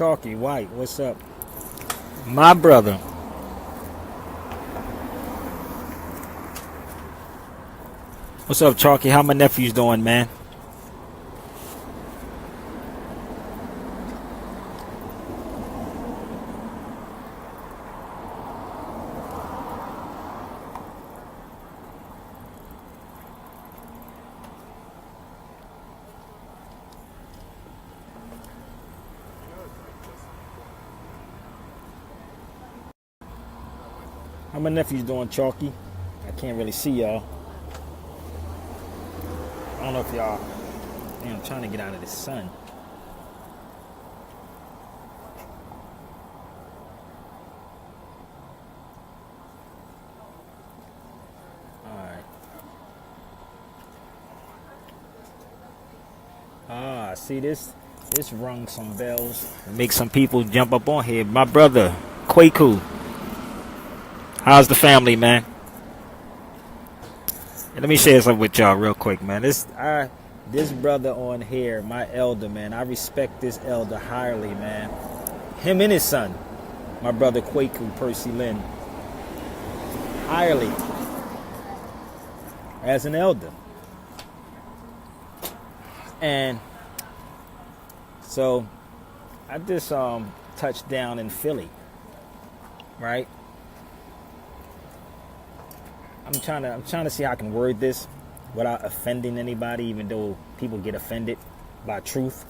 Chalky White, what's up? My brother. What's up, Chalky? How my nephew's doing, man? How my nephew's doing, Chalky? I can't really see y'all. I don't know if y'all... Man, I'm trying to get out of the sun. Alright. Ah, see this? This rung some bells. Make some people jump up on here. My brother, Kwaku. How's the family, man? And let me share something with y'all real quick, man. This brother on here, my elder, man. I respect this elder highly, man. Him and his son, my brother Kwaku, Percy Lynn, highly as an elder. And so I just touched down in Philly, right? I'm trying to see how I can word this without offending anybody, even though people get offended by truth.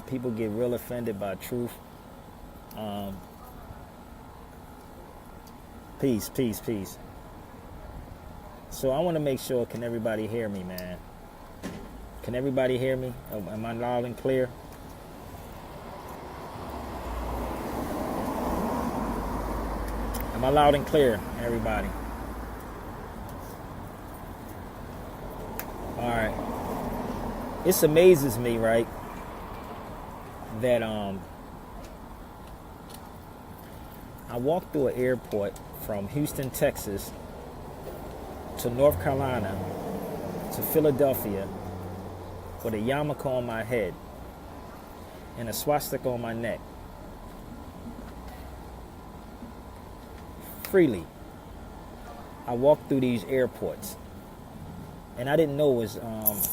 People get real offended by truth. Peace. So I want to make sure, can everybody hear me, man? Can everybody hear me? Am I loud and clear? Am I loud and clear, everybody? All right. It amazes me, right, that I walked through an airport from Houston, Texas, to North Carolina, to Philadelphia, with a yarmulke on my head and a swastika on my neck. Freely. I walked through these airports, and I didn't know it was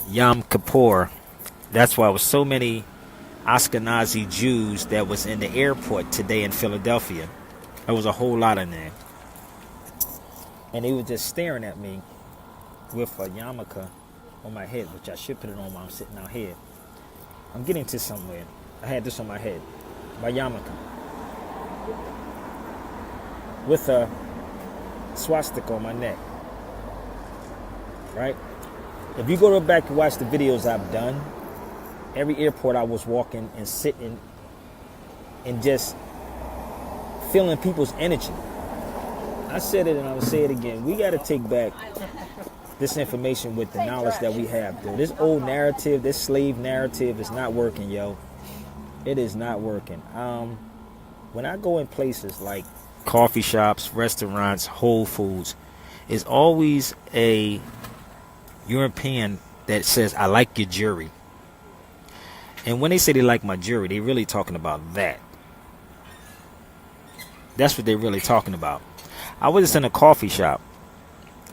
Yom Kippur. That's why there was so many Ashkenazi Jews that was in the airport today in Philadelphia. There was a whole lot in there, and they were just staring at me with a yarmulke on my head, which I should put it on while I'm sitting out here. I'm getting to somewhere. I had this on my head, my yarmulke, with a swastika on my neck, right? If you go back and watch the videos I've done, every airport I was walking and sitting and just feeling people's energy. I said it and I will say it again. We got to take back this information with the knowledge that we have, dude. This old narrative, this slave narrative is not working, yo. It is not working. When I go in places like coffee shops, restaurants, Whole Foods, is always a European that says, I like your jewelry. And when they say they like my jewelry, they really talking about that. That's what they're really talking about. I was just in a coffee shop,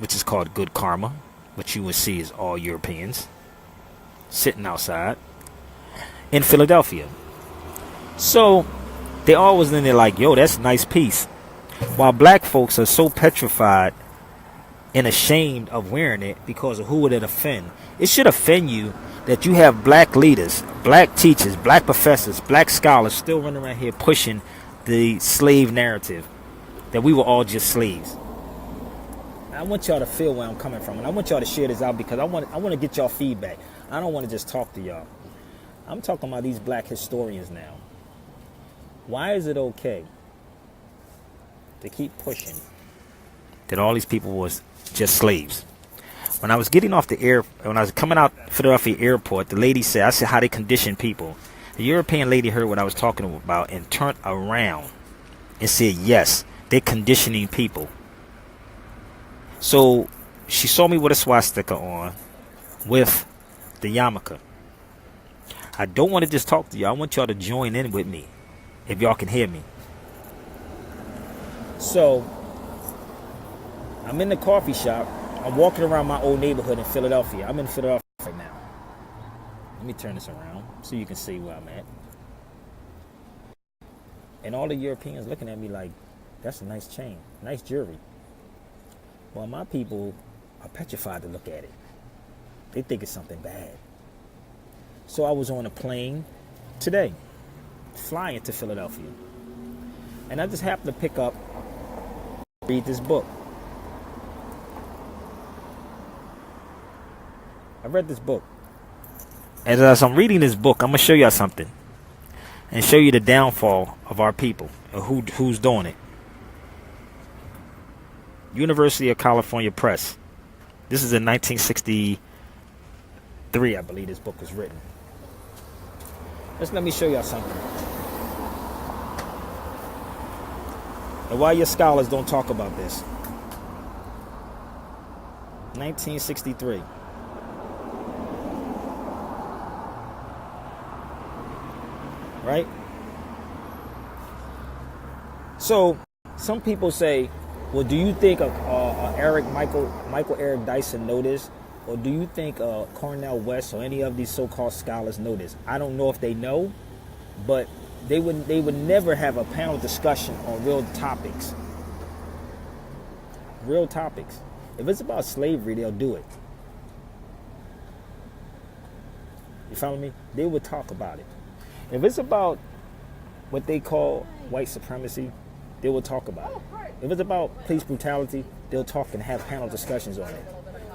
which is called Good Karma, which you would see is all Europeans, sitting outside in Philadelphia. So they always in there like, yo, that's a nice piece. While black folks are so petrified and ashamed of wearing it because of who would it offend. It should offend you that you have black leaders, black teachers, black professors, black scholars still running around here pushing the slave narrative that we were all just slaves. I want y'all to feel where I'm coming from, and I want y'all to share this out because I want to get y'all feedback. I don't want to just talk to y'all. I'm talking about these black historians now. Why is it okay to keep pushing that all these people was just slaves? When I was getting off when I was coming out Philadelphia airport, the lady said, I said, how they condition people. The European lady heard what I was talking about and turned around and said, yes, they're conditioning people. So she saw me with a swastika on with the yarmulke. I don't want to just talk to y'all. I want y'all to join in with me, if y'all can hear me. So, I'm in the coffee shop. I'm walking around my old neighborhood in Philadelphia. I'm in Philadelphia right now. Let me turn this around so you can see where I'm at. And all the Europeans looking at me like, that's a nice chain, nice jewelry. Well, my people are petrified to look at it. They think it's something bad. So I was on a plane today, flying to Philadelphia. And I just happened to pick up, read this book. I read this book. And as I'm reading this book, I'm going to show y'all something. And show you the downfall of our people. Or who's doing it. University of California Press. This is in 1963, I believe this book was written. Let me show y'all something. And why your scholars don't talk about this. 1963. Right? So, some people say, well, do you think Michael Eric Dyson know this? Or do you think Cornel West or any of these so-called scholars know this? I don't know if they know, but they would never have a panel discussion on real topics. Real topics. If it's about slavery, they'll do it. You follow me? They would talk about it. If it's about what they call white supremacy, they will talk about it. If it's about police brutality, they'll talk and have panel discussions on it.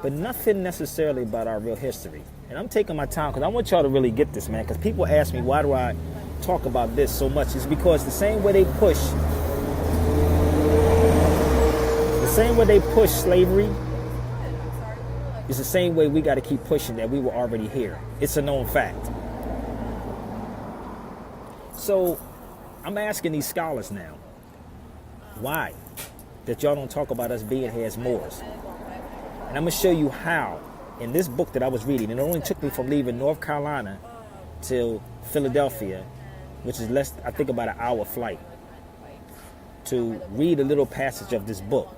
But nothing necessarily about our real history. And I'm taking my time because I want y'all to really get this, man. Because people ask me, why do I talk about this so much? It's because the same way they push slavery is the same way we got to keep pushing that we were already here. It's a known fact. So I'm asking these scholars now, why that y'all don't talk about us being here as Moors? And I'm going to show you how, in this book that I was reading, and it only took me from leaving North Carolina till Philadelphia, which is less, I think, about an hour flight, to read a little passage of this book.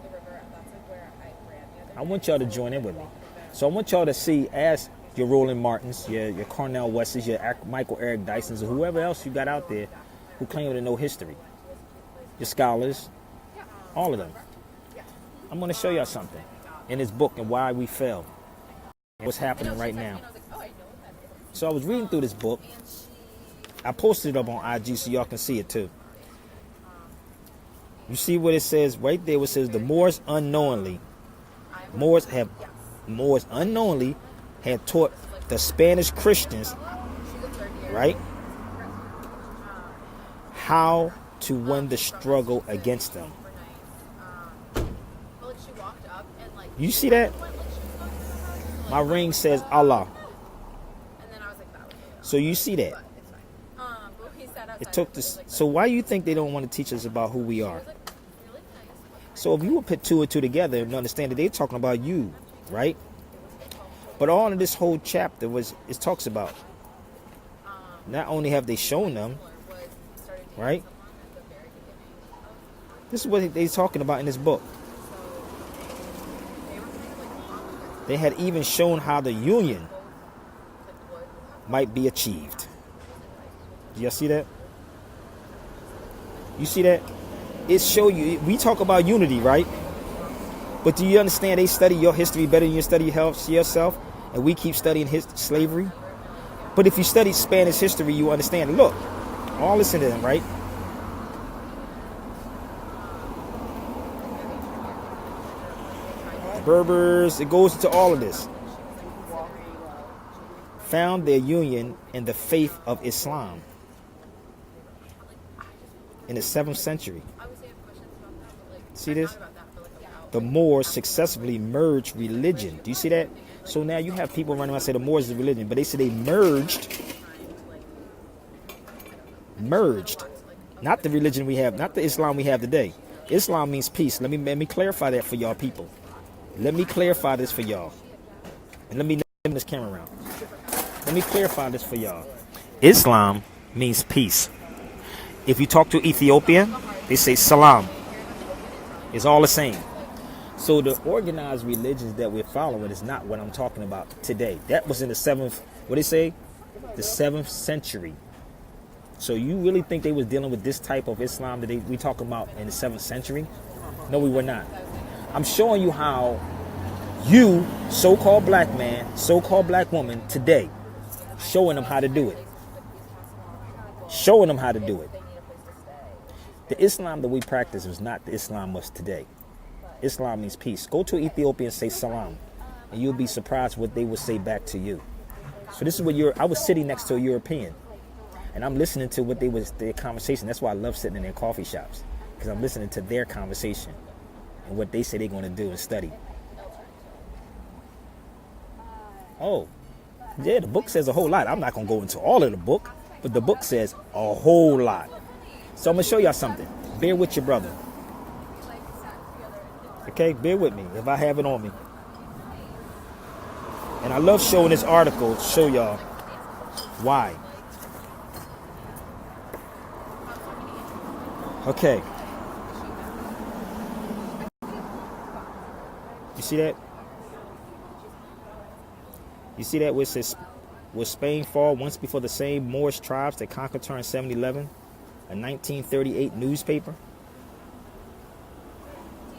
I want y'all to join in with me. So I want y'all to see, as your Roland Martins, your Cornel Wests, your Michael Eric Dysons, or whoever else you got out there who claim to know history, your scholars, all of them. I'm going to show y'all something in this book and why we fell, what's happening right now. So I was reading through this book. I posted it up on IG so y'all can see it too. You see what it says right there? It says the Moors unknowingly had taught the Spanish Christians, right, how to win the struggle against them. You see that? My ring says Allah. So you see that? It took this. So why do you think they don't want to teach us about who we are? So if you would put two and two together and understand that they're talking about you, right? But all of this whole chapter it talks about, not only have they shown them, right? This is what they're talking about in this book. They had even shown how the union might be achieved. Do y'all see that? You see that? It show you, we talk about unity, right? But do you understand they study your history better than you study yourself? And we keep studying slavery? But if you study Spanish history, you understand. Look, all this in them, right? Berbers, it goes into all of this. Found their union in the faith of Islam in the 7th century. See this? The Moors successfully merged religion. Do you see that? So now you have people running around saying the Moors is religion, but they say they merged. Not the religion we have, not the Islam we have today. Islam means peace. Let me clarify that for y'all people. Let me clarify this for y'all. And let me turn this camera around. Let me clarify this for y'all. Islam means peace. If you talk to Ethiopian, they say salam. It's all the same. So the organized religions that we're following is not what I'm talking about today. That was in the what they say? The 7th century. So you really think they was dealing with this type of Islam that we talking about in the 7th century? No, we were not. I'm showing you how you, so-called black man, so-called black woman, today, showing them how to do it. Showing them how to do it. The Islam that we practice is not the Islam of today. Islam means peace. Go to Ethiopia and say salam, and you'll be surprised what they will say back to you. So this is what I was sitting next to a European, and I'm listening to what their conversation. That's why I love sitting in their coffee shops, because I'm listening to their conversation and what they say they're going to do and study. Oh, yeah, the book says a whole lot. I'm not going to go into all of the book, but the book says a whole lot. So I'm going to show y'all something. Bear with your brother. Okay, bear with me if I have it on me. And I love showing this article to show y'all why. Okay. You see that? You see that where it says, will Spain fall once before the same Moorish tribes that conquered her in 1711? A 1938 newspaper.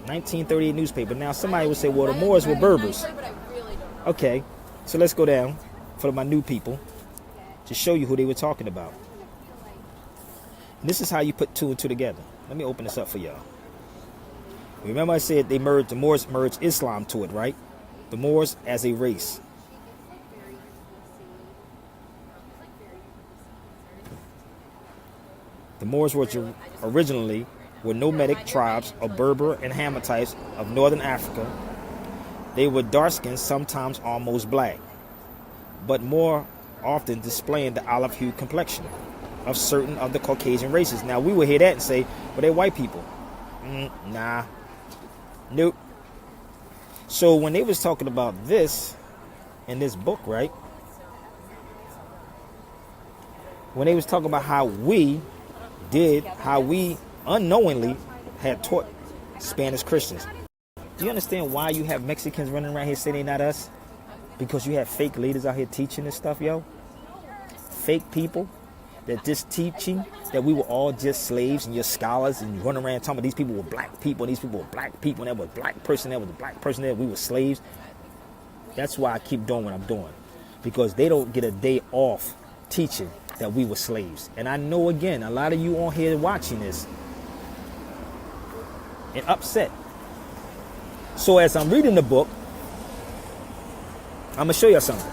1938 newspaper. Now somebody would say, well, the Moors were Berbers. Okay, so let's go down for my new people to show you who they were talking about. And this is how you put two and two together. Let me open this up for y'all. Remember I said the Moors merged Islam to it, right? The Moors as a race. The Moors were originally nomadic tribes of Berber and Hamites of northern Africa. They were dark-skinned, sometimes almost black, but more often displaying the olive hue complexion of certain of the Caucasian races. Now, we would hear that and say, well, they're white people. Nah. Nope. So when they was talking about this in this book, right? When they was talking about how we unknowingly had taught Spanish Christians. Do you understand why you have Mexicans running around here saying they're not us? Because you have fake leaders out here teaching this stuff, yo. Fake people that just teaching that we were all just slaves and you're scholars and you run around talking about these people were black people and these people were black people and there was a black person there was a black person there. We were slaves. That's why I keep doing what I'm doing. Because they don't get a day off teaching that we were slaves. And I know, again, a lot of you on here watching this and upset. So as I'm reading the book, I'm going to show you something.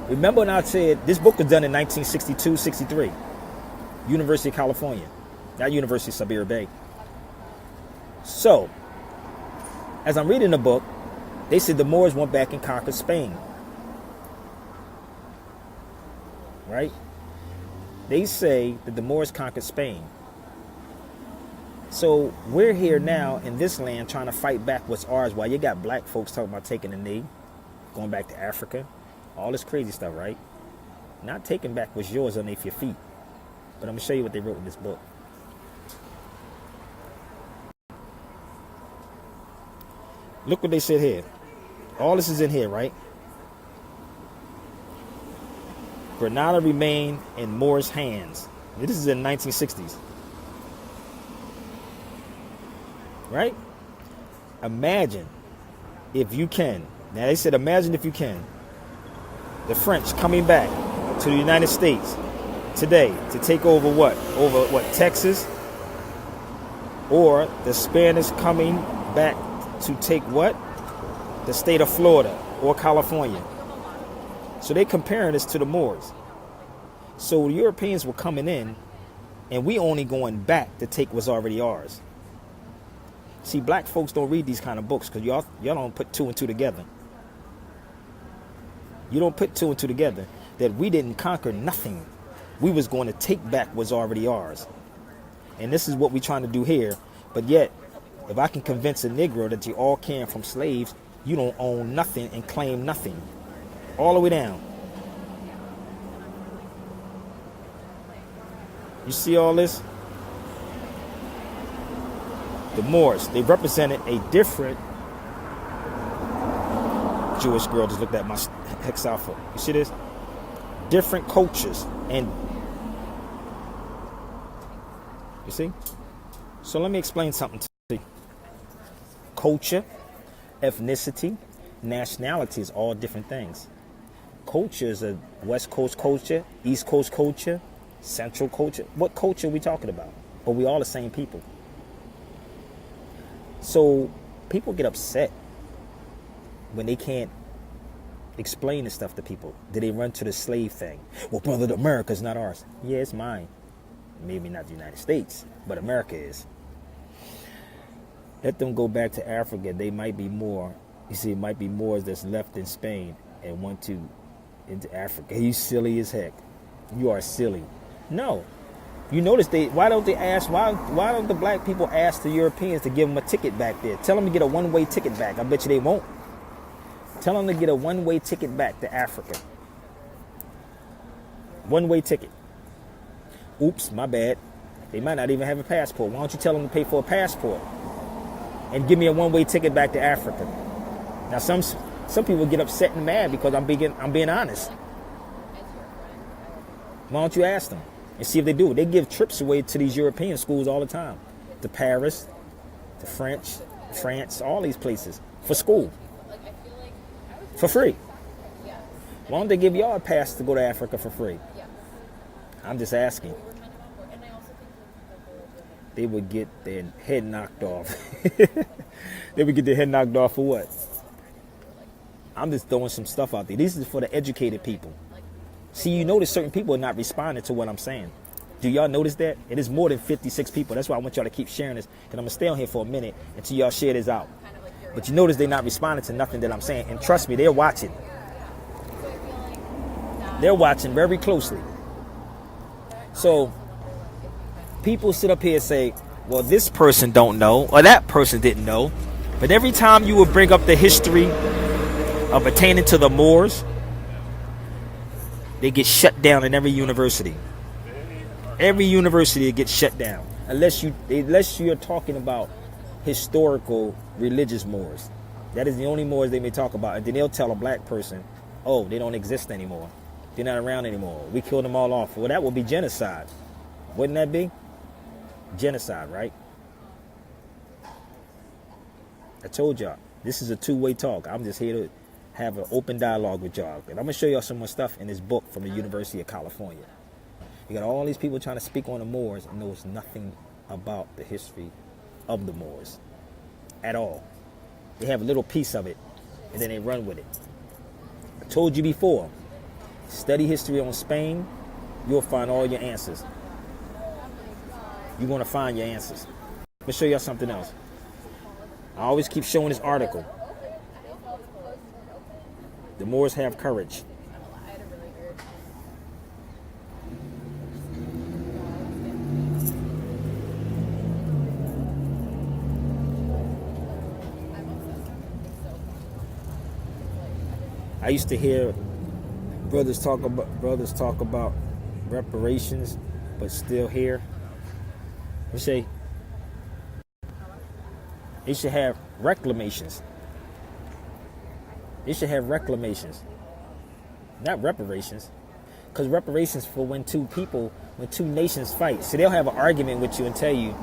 Remember when I said this book was done in 1962-63, University of California, not University of Siberia Bay. So, as I'm reading the book, they said the Moors went back and conquered Spain. Right? They say that the Moors conquered Spain. So we're here now in this land trying to fight back what's ours while you got black folks talking about taking a knee, going back to Africa, all this crazy stuff, right? Not taking back what's yours underneath your feet. But I'm going to show you what they wrote in this book. Look what they said here. All this is in here, right? Granada remained in Moorish hands. This is in the 1960s. Right? Imagine if you can. Now they said imagine if you can. The French coming back to the United States today to take over what? Over what? Texas? Or the Spanish coming back to take what? The state of Florida or California. So they comparing this to the Moors. So the Europeans were coming in and we only going back to take what's already ours. See, black folks don't read these kind of books because y'all don't put two and two together. You don't put two and two together that we didn't conquer nothing. We was going to take back what's already ours. And this is what we're trying to do here. But yet, if I can convince a Negro that you all came from slaves, you don't own nothing and claim nothing. All the way down. You see all this? The Moors, they represented a different Jewish girl. Just looked at my hexalpha. You see this? Different cultures. And you see? So let me explain something to you. Culture, ethnicity, nationality is all different things. Culture is a West Coast culture, East Coast culture, Central culture. What culture are we talking about? But we all the same people. So people get upset when they can't explain this stuff to people. Did they run to the slave thing? Well, brother, America's not ours. Yeah, it's mine. Maybe not the United States, but America is. Let them go back to Africa. They might be more. You see, it might be Moors that's left in Spain and went into Africa. You silly as heck. You are silly. No. You notice why don't the black people ask the Europeans to give them a ticket back there? Tell them to get a one-way ticket back. I bet you they won't. Tell them to get a one-way ticket back to Africa. One-way ticket. Oops, my bad. They might not even have a passport. Why don't you tell them to pay for a passport and give me a one-way ticket back to Africa? Now, some people get upset and mad because I'm being honest. Why don't you ask them and see if they do? They give trips away to these European schools all the time. To Paris, to France, all these places. For school. For free. Why don't they give y'all a pass to go to Africa for free? I'm just asking. They would get their head knocked off. They would get their head knocked off for what? I'm just throwing some stuff out there. This is for the educated people. See, you notice certain people are not responding to what I'm saying. Do y'all notice that? It is more than 56 people. That's why I want y'all to keep sharing this. And I'm going to stay on here for a minute until y'all share this out. But you notice they're not responding to nothing that I'm saying. And trust me, they're watching. They're watching very closely. So people sit up here and say, well, this person don't know, or that person didn't know. But every time you would bring up the history of attaining to the Moors, they get shut down in every university. Every university gets shut down unless you're talking about historical religious Moors. That is the only Moors they may talk about. And then they'll tell a black person, oh, they don't exist anymore. They're not around anymore. We killed them all off. Well, that would be genocide. Wouldn't that be? Genocide, right? I told y'all, this is a two-way talk. I'm just here to have an open dialogue with y'all. And I'm going to show y'all some more stuff in this book from the University of California. You got all these people trying to speak on the Moors and knows nothing about the history of the Moors at all. They have a little piece of it and then they run with it. I told you before, study history on Spain, you'll find all your answers. You're going to find your answers. Let me show y'all something else. I always keep showing this article. The Moors have courage. I used to hear brothers talk about reparations, but still here. They say they should have reclamations. They should have reclamations, not reparations. Because reparations for when two nations fight. So they'll have an argument with you and tell you,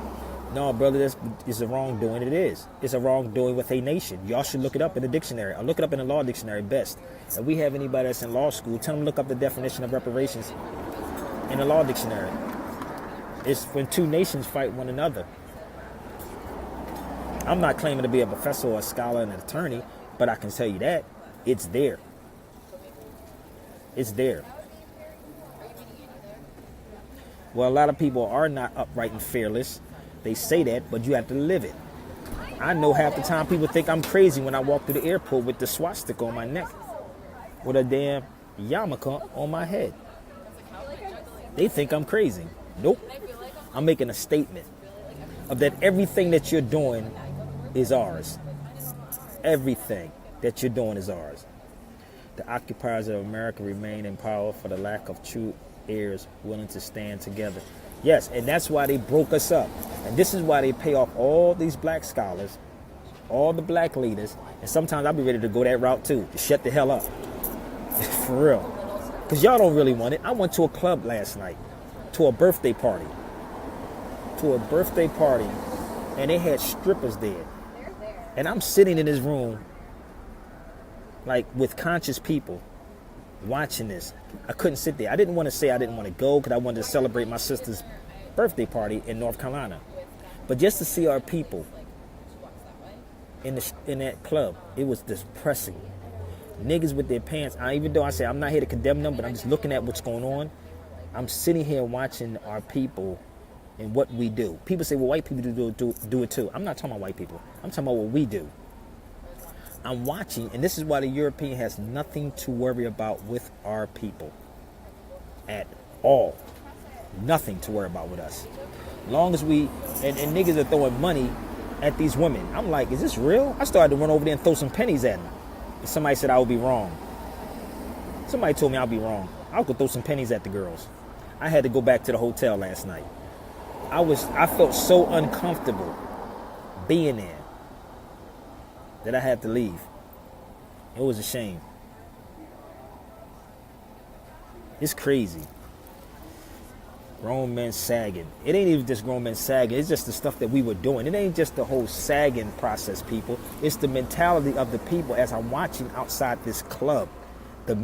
no, brother, it's a wrongdoing. It is. It's a wrongdoing with a nation. Y'all should look it up in the dictionary. I'll look it up in the law dictionary best. If we have anybody that's in law school, tell them to look up the definition of reparations in the law dictionary. It's when two nations fight one another. I'm not claiming to be a professor or a scholar and an attorney, but I can tell you that it's there. It's there. Well, a lot of people are not upright and fearless. They say that, but you have to live it. I know half the time people think I'm crazy when I walk through the airport with the swastika on my neck, with a damn yarmulke on my head. They think I'm crazy. Nope. I'm making a statement of that everything that you're doing is ours. Everything that you're doing is ours. The occupiers of America remain in power for the lack of true heirs willing to stand together. Yes, and that's why they broke us up. And this is why they pay off all these black scholars, all the black leaders, and sometimes I'll be ready to go that route too, to shut the hell up. For real. Because y'all don't really want it. I went to a club last night, to a birthday party. And they had strippers there. And I'm sitting in this room, like with conscious people, watching this. I couldn't sit there. I didn't want to say I didn't want to go because I wanted to celebrate my sister's birthday party in North Carolina. But just to see our people in that club, it was depressing. Niggas with their pants. Even though I say I'm not here to condemn them, but I'm just looking at what's going on. I'm sitting here watching our people and what we do. People say, well, white people do it too. I'm not talking about white people. I'm talking about what we do. I'm watching, and this is why the European has nothing to worry about with our people. At all. Nothing to worry about with us. Long as we, and niggas are throwing money at these women. I'm like, is this real? I started to run over there and throw some pennies at them. And somebody said I would be wrong. Somebody told me I'll be wrong. I was gonna throw some pennies at the girls. I had to go back to the hotel last night. I felt so uncomfortable being there that I had to leave. It was a shame. It's crazy. Grown men sagging. It ain't even just grown men sagging. It's just the stuff that we were doing. It ain't just the whole sagging process, people. It's the mentality of the people as I'm watching outside this club. The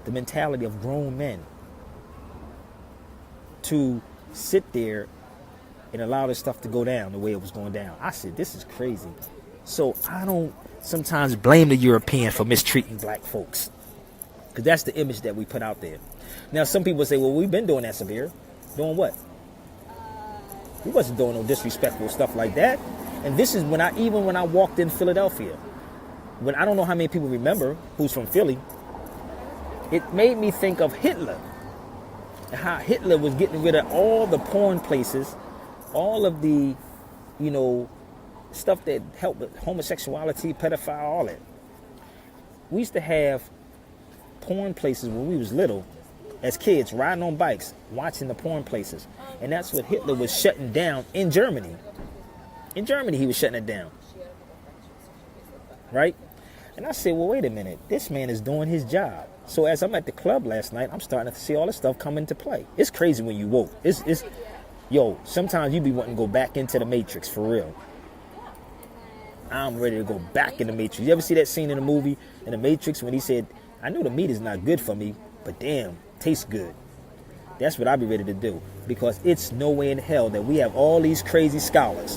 mentality of grown men to sit there and allow this stuff to go down the way it was going down. I said, this is crazy. So I don't sometimes blame the European for mistreating black folks, because that's the image that we put out there. Now, some people say, well, we've been doing that, Sabir. Doing what? We wasn't doing no disrespectful stuff like that. And this is when I walked in Philadelphia, when I don't know how many people remember who's from Philly, it made me think of Hitler. How Hitler was getting rid of all the porn places, all of the, stuff that helped with homosexuality, pedophile, all that. We used to have porn places when we was little, as kids, riding on bikes, watching the porn places. And that's what Hitler was shutting down in Germany. In Germany, he was shutting it down. Right? And I said, well, wait a minute. This man is doing his job. So as I'm at the club last night, I'm starting to see all this stuff come into play. It's crazy when you woke. Sometimes you be wanting to go back into the Matrix, for real. I'm ready to go back in the Matrix. You ever see that scene in the movie, in the Matrix, when he said, I know the meat is not good for me, but damn, tastes good. That's what I be ready to do. Because it's no way in hell that we have all these crazy scholars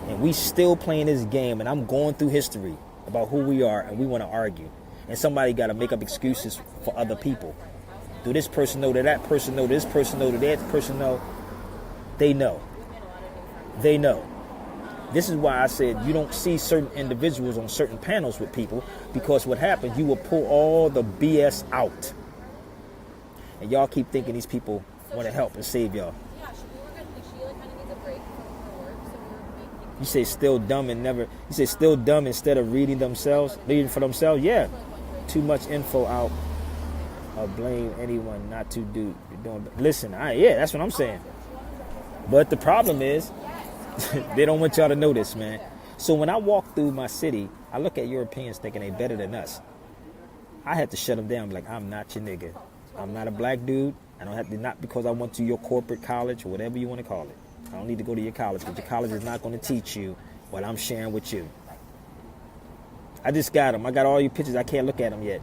and we still playing this game, and I'm going through history about who we are, and we want to argue. And somebody got to make up excuses for other people. Do this person know that person know, this person know that person know? They know. They know. This is why I said you don't see certain individuals on certain panels with people, because what happens, you will pull all the BS out. And y'all keep thinking these people want to help and save y'all. You say still dumb instead of reading for themselves? Yeah. Too much info out. Blame anyone not to do. Listen, that's what I'm saying. But the problem is, they don't want y'all to know this, man. So when I walk through my city, I look at Europeans thinking they better than us. I had to shut them down. Like, I'm not your nigga. I'm not a black dude. I don't have to, not because I went to your corporate college or whatever you want to call it. I don't need to go to your college, because your college is not going to teach you what I'm sharing with you. I just got them. I got all your pictures. I can't look at them yet.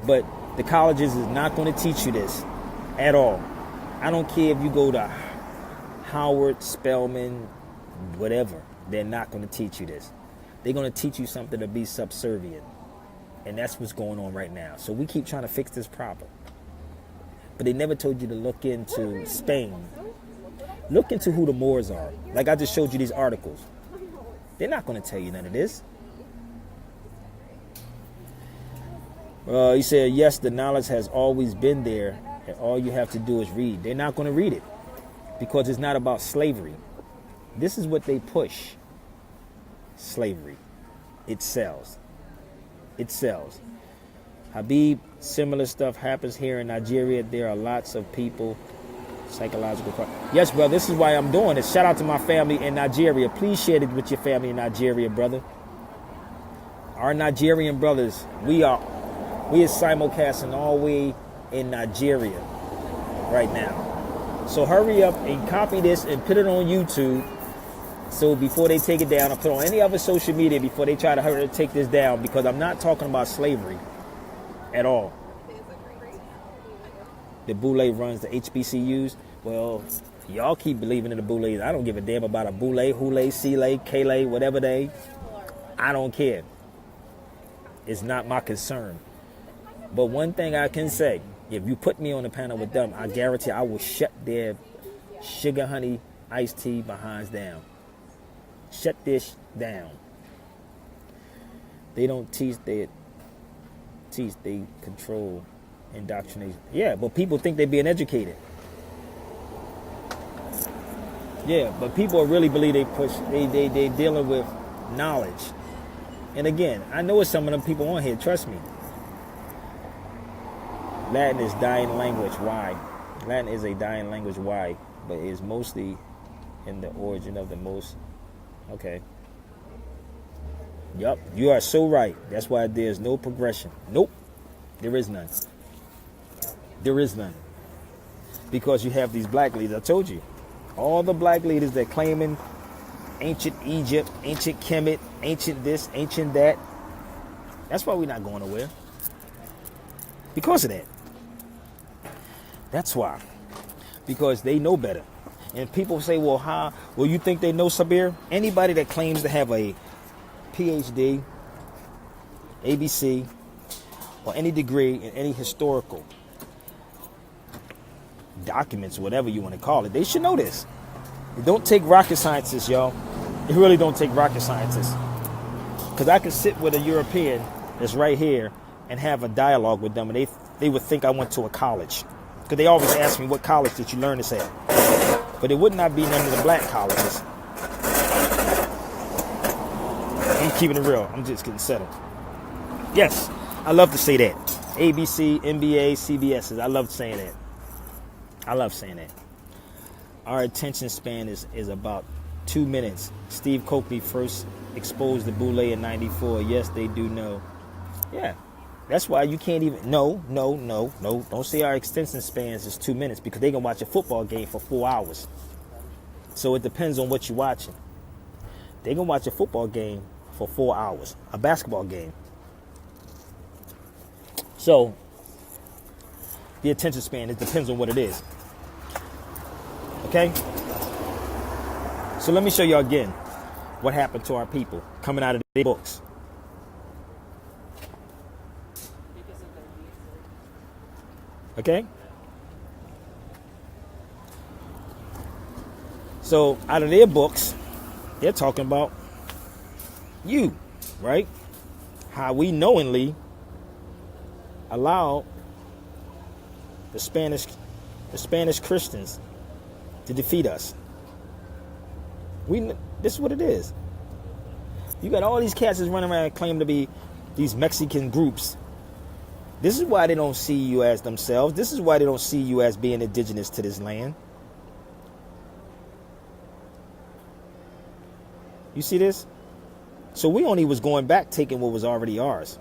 But the colleges is not going to teach you this at all. I don't care if you go to Howard, Spelman, whatever. They're not going to teach you this. They're going to teach you something to be subservient. And that's what's going on right now. So we keep trying to fix this problem. But they never told you to look into Spain. Look into who the Moors are. Like I just showed you these articles. They're not going to tell you none of this. He said, yes, the knowledge has always been there, and all you have to do is read. They're not going to read it, because it's not about slavery. This is what they push. Slavery. It sells. It sells. Habib, similar stuff happens here in Nigeria. There are lots of people Psychological problem. Yes, brother, this is why I'm doing it. Shout out to my family in Nigeria. Please share it with your family in Nigeria, brother. Our Nigerian brothers, we are simulcasting all the way in Nigeria right now. So hurry up and copy this and put it on YouTube. So before they take it down, or put on any other social media before they try to hurry to take this down, because I'm not talking about slavery at all. The Boule runs the HBCUs. Well, y'all keep believing in the Boule. I don't give a damn about a Boule, Hule, Sile, Kale, whatever they. I don't care. It's not my concern. But one thing I can say, if you put me on the panel with them, I guarantee I will shut their sugar honey iced tea behinds down. Shut this down. They don't teach, they control indoctrination. Yeah, but people think they're being educated. Yeah, but people really believe they dealing with knowledge. And again, I know it's some of them people on here, trust me. Latin is dying language. Why? Latin is a dying language. Why? But it is mostly in the origin of the most. Okay. Yup, you are so right. That's why there's no progression. Nope. There is none. There is none. Because you have these black leaders. I told you. All the black leaders that claiming ancient Egypt, ancient Kemet, ancient this, ancient that. That's why we're not going nowhere. Because of that. That's why. Because they know better. And people say, well, how? Well, you think they know Sabir? Anybody that claims to have a PhD, ABC, or any degree in any historical documents, whatever you want to call it, they should know this. It don't take rocket scientists, y'all. It really don't take rocket scientists. Because I can sit with a European that's right here and have a dialogue with them, and they would think I went to a college. Because they always ask me, what college did you learn this at? But it would not be none of the black colleges. I'm keeping it real. I'm just getting settled. Yes, I love to say that. ABC, NBA, CBS's. I love saying that. I love saying that. Our attention span is about 2 minutes. Steve Coakley first exposed the Boule in 94. Yes, they do know. Yeah. That's why you can't even... No. Don't say our extension spans is 2 minutes, because they can watch a football game for 4 hours. So it depends on what you're watching. They can watch a football game for 4 hours. A basketball game. So the attention span, it depends on what it is. Okay? So let me show you again what happened to our people coming out of their books. Okay? So out of their books, they're talking about you, right? How we knowingly allowed the Spanish Christians to defeat us. This is what it is. You got all these cats that's running around and claim to be these Mexican groups. This is why they don't see you as themselves. This is why they don't see you as being indigenous to this land. You see this? So we only was going back taking what was already ours.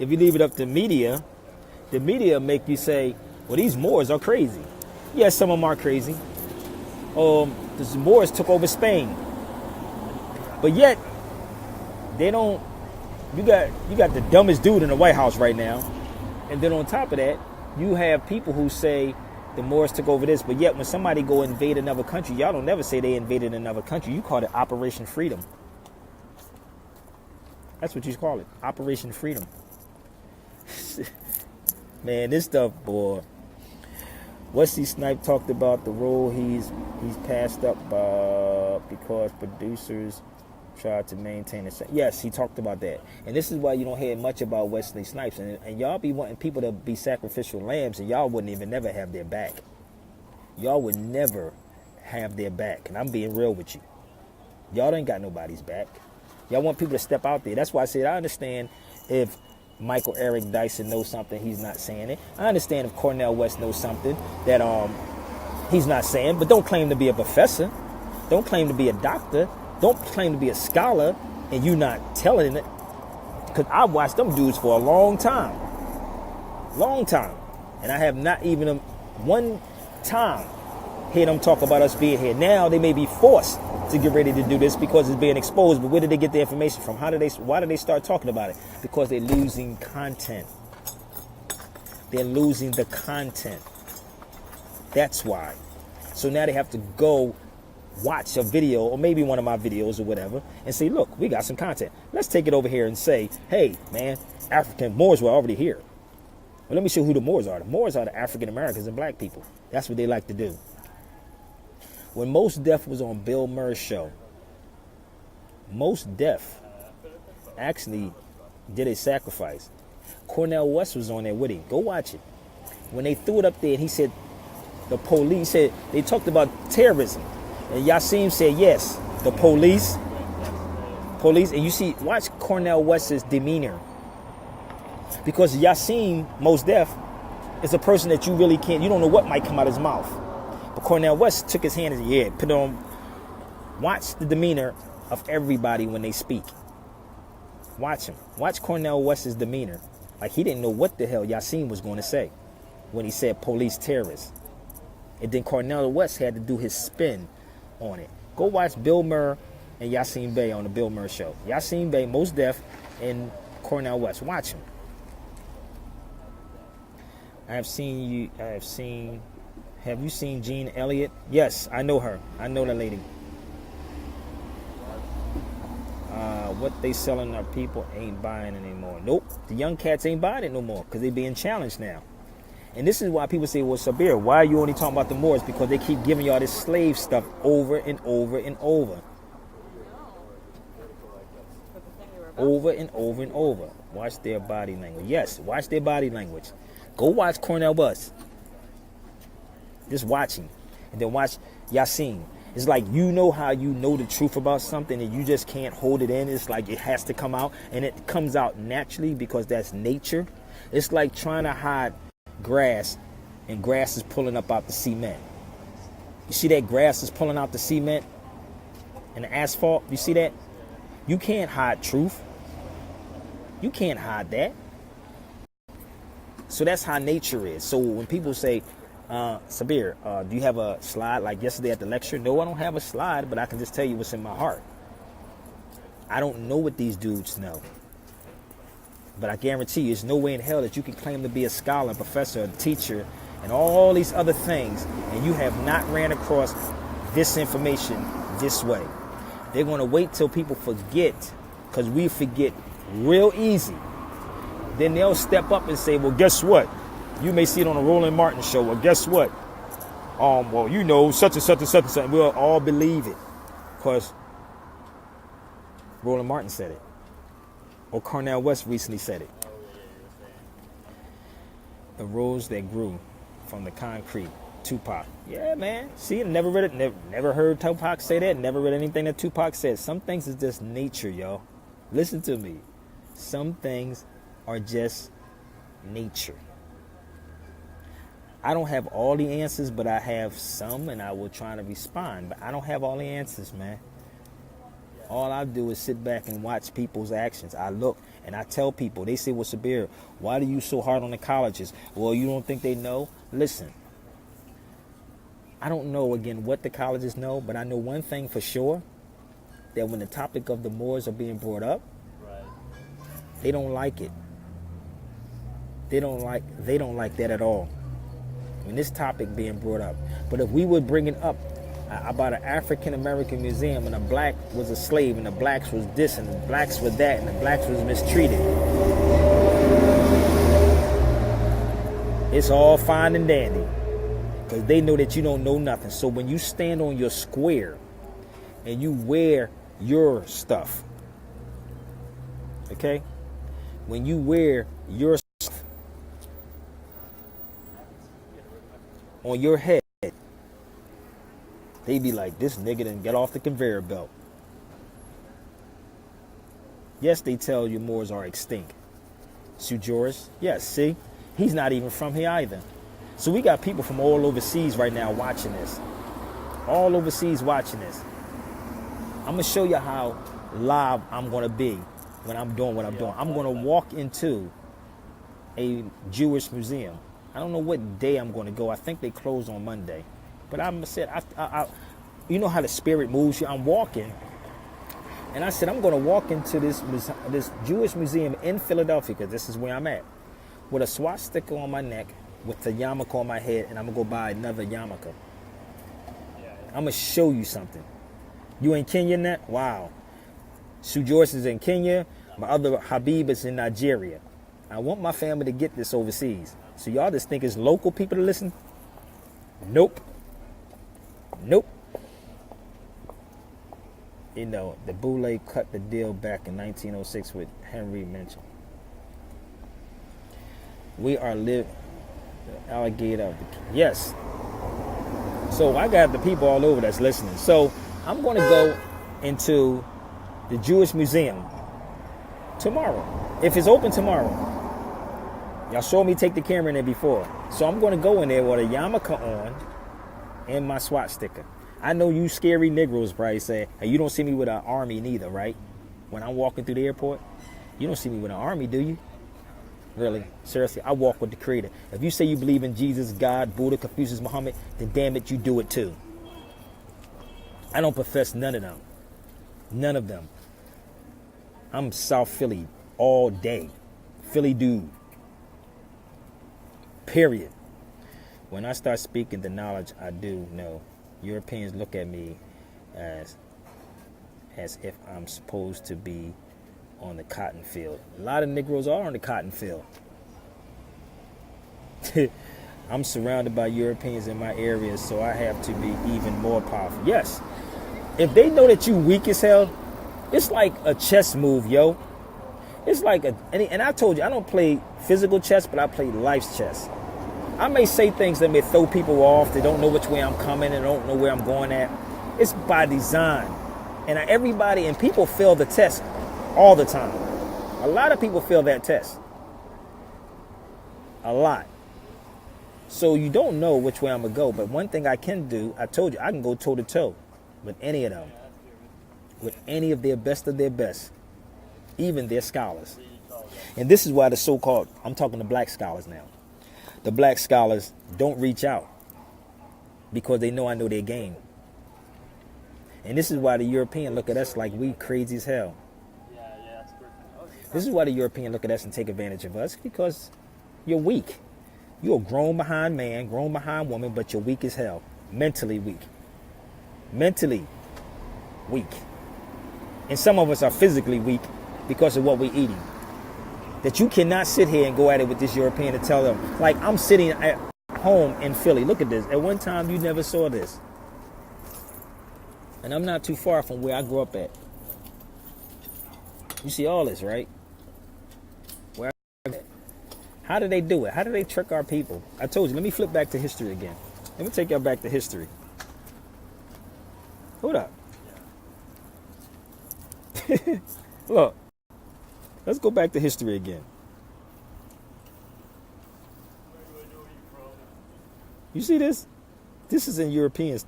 If you leave it up to media, the media make you say, well, these Moors are crazy. Yes, some of them are crazy. The Moors took over Spain. But yet, they don't... You got the dumbest dude in the White House right now. And then on top of that, you have people who say the Moors took over this, but yet when somebody go invade another country, y'all don't never say they invaded another country. You call it Operation Freedom. That's what you call it, Operation Freedom. Man, this stuff, boy. Wesley Snipes talked about the role he's passed up because producers tried to maintain the same. Yes, he talked about that. And this is why you don't hear much about Wesley Snipes. And y'all be wanting people to be sacrificial lambs, and y'all wouldn't even never have their back. Y'all would never have their back. And I'm being real with you. Y'all ain't got nobody's back. Y'all want people to step out there. That's why I said I understand if Michael Eric Dyson knows something, he's not saying it. I understand if Cornel West knows something that he's not saying, but don't claim to be a professor. Don't claim to be a doctor. Don't claim to be a scholar and you not telling it. Because I watched them dudes for a long time. Long time. And I have not even one time hear them talk about us being here. Now they may be forced to get ready to do this because it's being exposed. But where did they get the information from? Why did they start talking about it? Because they're losing content. They're losing the content. That's why. So now they have to go watch a video or maybe one of my videos or whatever and say, look, we got some content. Let's take it over here and say, hey, man, African Moors were already here. Well, let me show you who the Moors are. The Moors are the African Americans and black people. That's what they like to do. When Mos Def was on Bill Murray's show, Mos Def actually did a sacrifice. Cornel West was on there with him. Go watch it. When they threw it up there and he said, the police said, they talked about terrorism. And Yassim said, yes, the police. And you see, watch Cornel West's demeanor. Because Yassim, Mos Def, is a person that you really can't, you don't know what might come out of his mouth. But Cornel West took his hand and said, yeah, put it on. Watch the demeanor of everybody when they speak. Watch him. Watch Cornel West's demeanor. Like he didn't know what the hell Yassim was going to say when he said police terrorists. And then Cornel West had to do his spin on it. Go watch Bill Murray and Yassim Bey on the Bill Murray show. Yassim Bey, Mos Def, and Cornel West. Watch him. Have you seen Jean Elliott? Yes, I know her. I know that lady. What they selling our people ain't buying anymore. Nope, the young cats ain't buying it no more because they being challenged now. And this is why people say, well, Sabir, why are you only talking about the Moors? Because they keep giving y'all this slave stuff over and over and over. Over and over and over. Watch their body language. Yes, watch their body language. Go watch Cornel West. Just watching. And then watch Yassim. It's like you know how you know the truth about something and you just can't hold it in. It's like it has to come out. And it comes out naturally because that's nature. It's like trying to hide grass and grass is pulling up out the cement. You see that grass is pulling out the cement and the asphalt? You see that? You can't hide truth. You can't hide that. So that's how nature is. So when people say, Sabir, do you have a slide like yesterday at the lecture? No, I don't have a slide, but I can just tell you what's in my heart. I don't know what these dudes know. But I guarantee you, there's no way in hell that you can claim to be a scholar, a professor, a teacher, and all these other things, and you have not ran across this information this way. They're going to wait till people forget, because we forget real easy. Then they'll step up and say, well, guess what? You may see it on a Roland Martin show. Well, guess what? Well, you know, such and such and such and such. We'll all believe it, because Roland Martin said it. Or Cornel West recently said it. The rose that grew from the concrete. Tupac. Yeah, man. See, never read it. Never heard Tupac say that. Never read anything that Tupac said. Some things is just nature, y'all. Listen to me. Some things are just nature. I don't have all the answers, but I have some, and I will try to respond. But I don't have all the answers, man. All I do is sit back and watch people's actions. I look and I tell people, they say, well, Sabir, why are you so hard on the colleges? Well, you don't think they know? Listen, I don't know, again, what the colleges know, but I know one thing for sure, that when the topic of the Moors are being brought up, they don't like it. They don't like that at all. When this topic being brought up. But if we would bring it up about an African American museum and a black was a slave and the blacks was this and the blacks were that and the blacks was mistreated, it's all fine and dandy because they know that you don't know nothing. So when you stand on your square and you wear your stuff, okay, when you wear your stuff on your head, they be like, this nigga didn't get off the conveyor belt. Yes, they tell you Moors are extinct. Sujoris. Yes, see? He's not even from here either. So we got people from all overseas right now watching this. All overseas watching this. I'm going to show you how live I'm going to be when I'm doing what I'm doing. I'm going to walk into a Jewish museum. I don't know what day I'm going to go. I think they close on Monday. But I'm said, you know how the spirit moves you. I'm walking. And I said, I'm going to walk into this Jewish museum in Philadelphia, because this is where I'm at, with a swastika on my neck, with a yarmulke on my head, and I'm going to go buy another yarmulke. I'm going to show you something. You in Kenya, Net? Wow. Sue Joyce is in Kenya. My other Habib is in Nigeria. I want my family to get this overseas. So y'all just think it's local people to listen? Nope. Nope. You know, the Boule cut the deal back in 1906 with Henry Mitchell. We are live alligator. Yes. So I got the people all over that's listening. So I'm going to go into the Jewish Museum tomorrow. If it's open tomorrow. Y'all saw me take the camera in there before. So I'm going to go in there with a yarmulke on and my swastika. I know you scary Negroes probably say, hey, you don't see me with an army neither, right? When I'm walking through the airport, you don't see me with an army, do you? Really? Seriously, I walk with the Creator. If you say you believe in Jesus, God, Buddha, Confucius, Muhammad, then damn it, you do it too. I don't profess none of them. None of them. I'm South Philly all day. Philly dude. Period. When I start speaking the knowledge I do know, Europeans look at me as if I'm supposed to be on the cotton field. A lot of Negroes are on the cotton field. I'm surrounded by Europeans in my area, so I have to be even more powerful. Yes, if they know that you weak as hell, it's like a chess move, yo. It's like and I told you, I don't play physical chess, but I play life's chess. I may say things that may throw people off. They don't know which way I'm coming and don't know where I'm going at. It's by design. And everybody and people fail the test all the time. A lot of people fail that test. A lot. So you don't know which way I'm going to go. But one thing I can do, I told you, I can go toe to toe with any of them. With any of their best, even their scholars. And this is why the so-called, I'm talking to black scholars now. The black scholars don't reach out because they know I know their game. And this is why the European look at us like we crazy as hell. This is why the European look at us and take advantage of us, because you're weak. You're a grown behind man, grown behind woman, but you're weak as hell. Mentally weak. Mentally weak. And some of us are physically weak because of what we're eating. That you cannot sit here and go at it with this European and tell them, like I'm sitting at home in Philly. Look at this. At one time, you never saw this. And I'm not too far from where I grew up at. You see all this, right? How did they do it? How did they trick our people? I told you, let me flip back to history again. Let me take y'all back to history. Hold up. Look. Let's go back to history again. You see this? This is in Europeans.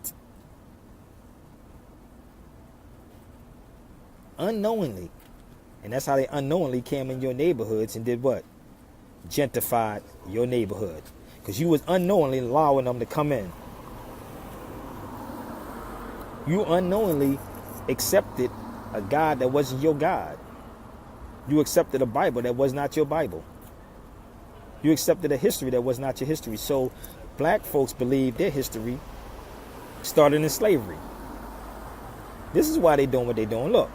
Unknowingly. And that's how they unknowingly came in your neighborhoods and did what? Gentrified your neighborhood. Because you was unknowingly allowing them to come in. You unknowingly accepted a God that wasn't your God. You accepted a Bible that was not your Bible. You accepted a history that was not your history. So black folks believe their history started in slavery. This is why they're doing what they're doing. Look.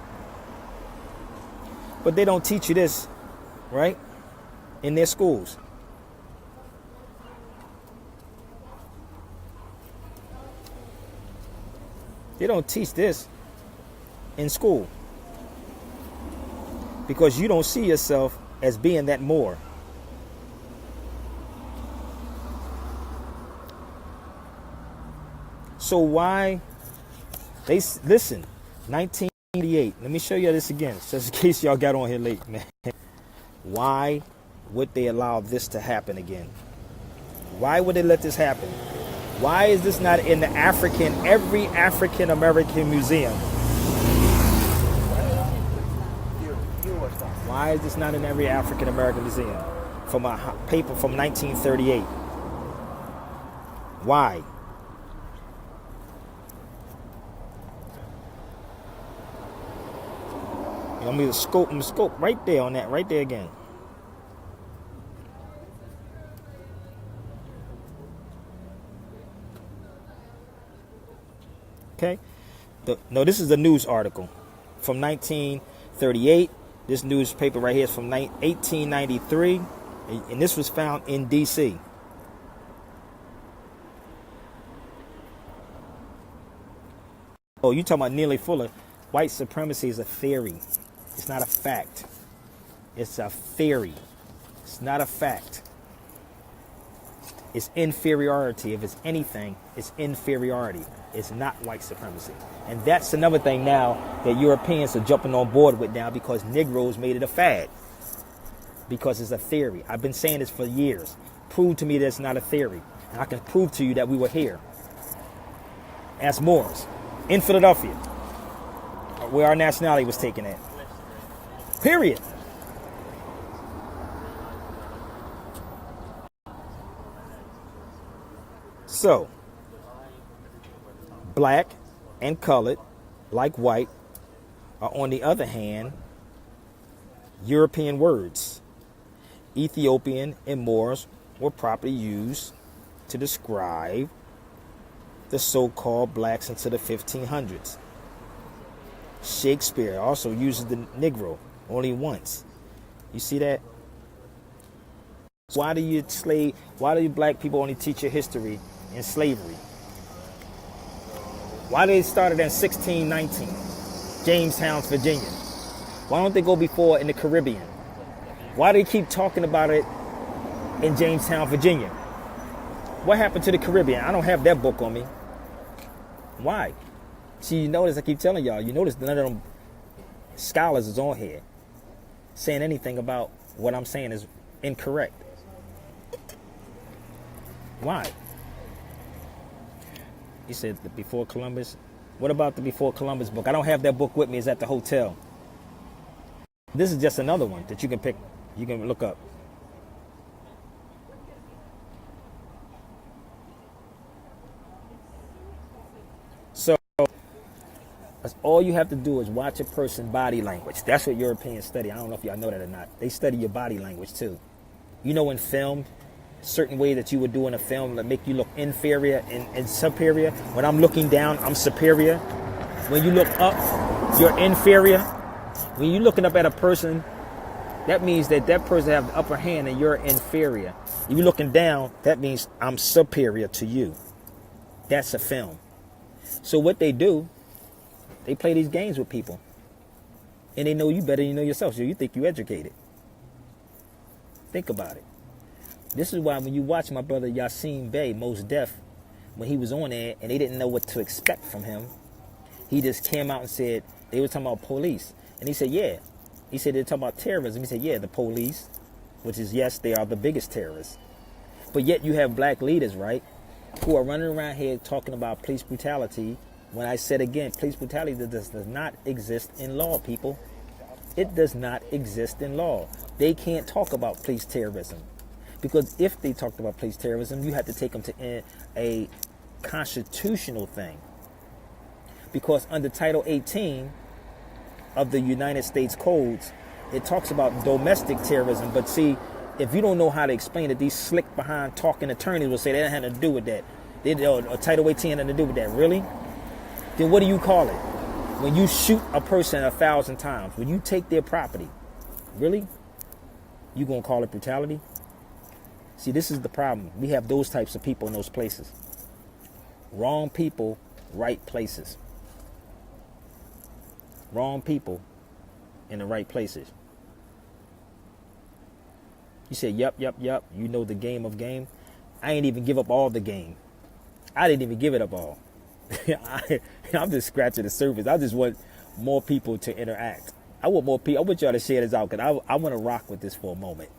But they don't teach you this, right? In their schools. They don't teach this in school. Because you don't see yourself as being that Moor. So why they listen? 1988. Let me show you this again, just in case y'all got on here late, man. Why would they allow this to happen again? Why would they let this happen? Why is this not in the every African American museum? Why is this not in every African American museum? From a paper from 1938. Why? You want me to scope right there on that, right there again. Okay? No, this is a news article from 1938. This newspaper right here is from 1893, and this was found in D.C. Oh, you talking about Neely Fuller? White supremacy is a theory. It's not a fact. It's a theory. It's not a fact. It's inferiority. If it's anything, it's inferiority. It's not white supremacy. And that's another thing now that Europeans are jumping on board with now, because Negroes made it a fad. Because it's a theory. I've been saying this for years. Prove to me that it's not a theory. And I can prove to you that we were here as Moors in Philadelphia, where our nationality was taken at. Period. So, black and colored, like white, are on the other hand European words. Ethiopian and Moors were properly used to describe the so-called blacks into the 1500s. Shakespeare also uses the Negro only once. You see that? Why do you black people only teach your history in slavery? Why they started in 1619, Jamestown, Virginia? Why don't they go before in the Caribbean? Why do they keep talking about it in Jamestown, Virginia? What happened to the Caribbean? I don't have that book on me. Why? See, you notice I keep telling y'all, you notice none of them scholars is on here saying anything about what I'm saying is incorrect. Why? You said the Before Columbus. What about the Before Columbus book? I don't have that book with me. It's at the hotel. This is just another one that you can pick. You can look up. So all you have to do is watch a person's body language. That's what Europeans study. I don't know if y'all know that or not. They study your body language too. You know, in film, certain way that you would do in a film that make you look inferior and superior. When I'm looking down, I'm superior. When you look up, you're inferior. When you're looking up at a person, that means that person have the upper hand and you're inferior. If you're looking down, that means I'm superior to you. That's a film. So what they do, they play these games with people. And they know you better than you know yourself, so you think you're educated. Think about it. This is why when you watch my brother Yasin Bey, Mos Def, when he was on there and they didn't know what to expect from him, he just came out and said, they were talking about police. And he said, yeah. He said, they're talking about terrorism. He said, yeah, the police, which is, yes, they are the biggest terrorists. But yet you have black leaders, right, who are running around here talking about police brutality. When I said again, police brutality does not exist in law, people. It does not exist in law. They can't talk about police terrorism. Because if they talked about police terrorism, you have to take them to a constitutional thing. Because under Title 18 of the United States Codes, it talks about domestic terrorism. But see, if you don't know how to explain it, these slick behind talking attorneys will say they don't have to do with that. Title 18 had nothing to do with that. Really? Then what do you call it? When you shoot a person 1,000 times, when you take their property, really? You gonna call it brutality? See, this is the problem. We have those types of people in those places. Wrong people, right places. Wrong people in the right places. You say, yep. You know the game of game. I ain't even give up all the game. I didn't even give it up all. I'm just scratching the surface. I just want more people to interact. I want more people. I want y'all to share this out because I want to rock with this for a moment.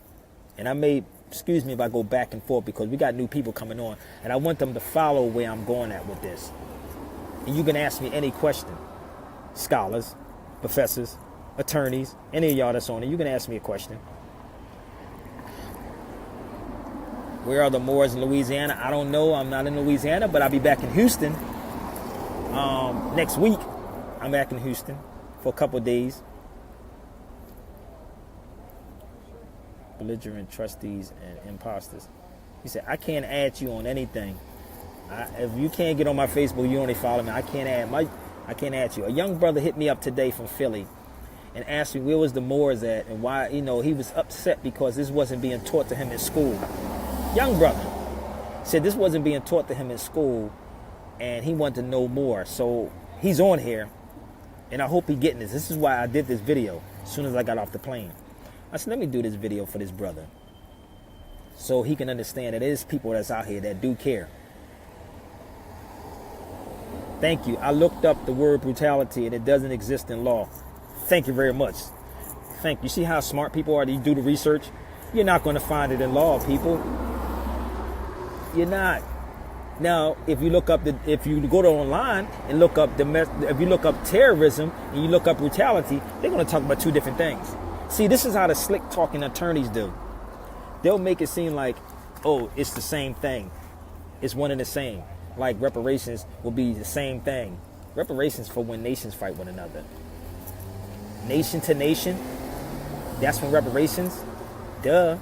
And I may, excuse me if I go back and forth because we got new people coming on, and I want them to follow where I'm going at with this. And you can ask me any question. Scholars, professors, attorneys, any of y'all that's on it, you can ask me a question. Where are the Moors in Louisiana? I don't know. I'm not in Louisiana, but I'll be back in Houston next week. I'm back in Houston for a couple of days. Belligerent trustees and imposters. He said, I can't add you on anything. If you can't get on my Facebook, you only follow me. I can't add you. A young brother hit me up today from Philly and asked me where was the Moors at and why, he was upset because this wasn't being taught to him in school. Young brother said this wasn't being taught to him in school and he wanted to know more. So he's on here and I hope he's getting this. This is why I did this video as soon as I got off the plane. I said, let me do this video for this brother so he can understand that there's people that's out here that do care. Thank you. I looked up the word brutality and it doesn't exist in law. Thank you very much. Thank you. See how smart people are? You do the research. You're not going to find it in law, people. You're not. Now, if you look up if you go to online and look up if you look up terrorism and you look up brutality, they're going to talk about two different things. See, this is how the slick talking attorneys do. They'll make it seem like, oh, it's the same thing. It's one and the same. Like reparations will be the same thing. Reparations for when nations fight one another. Nation to nation, that's when reparations. Duh.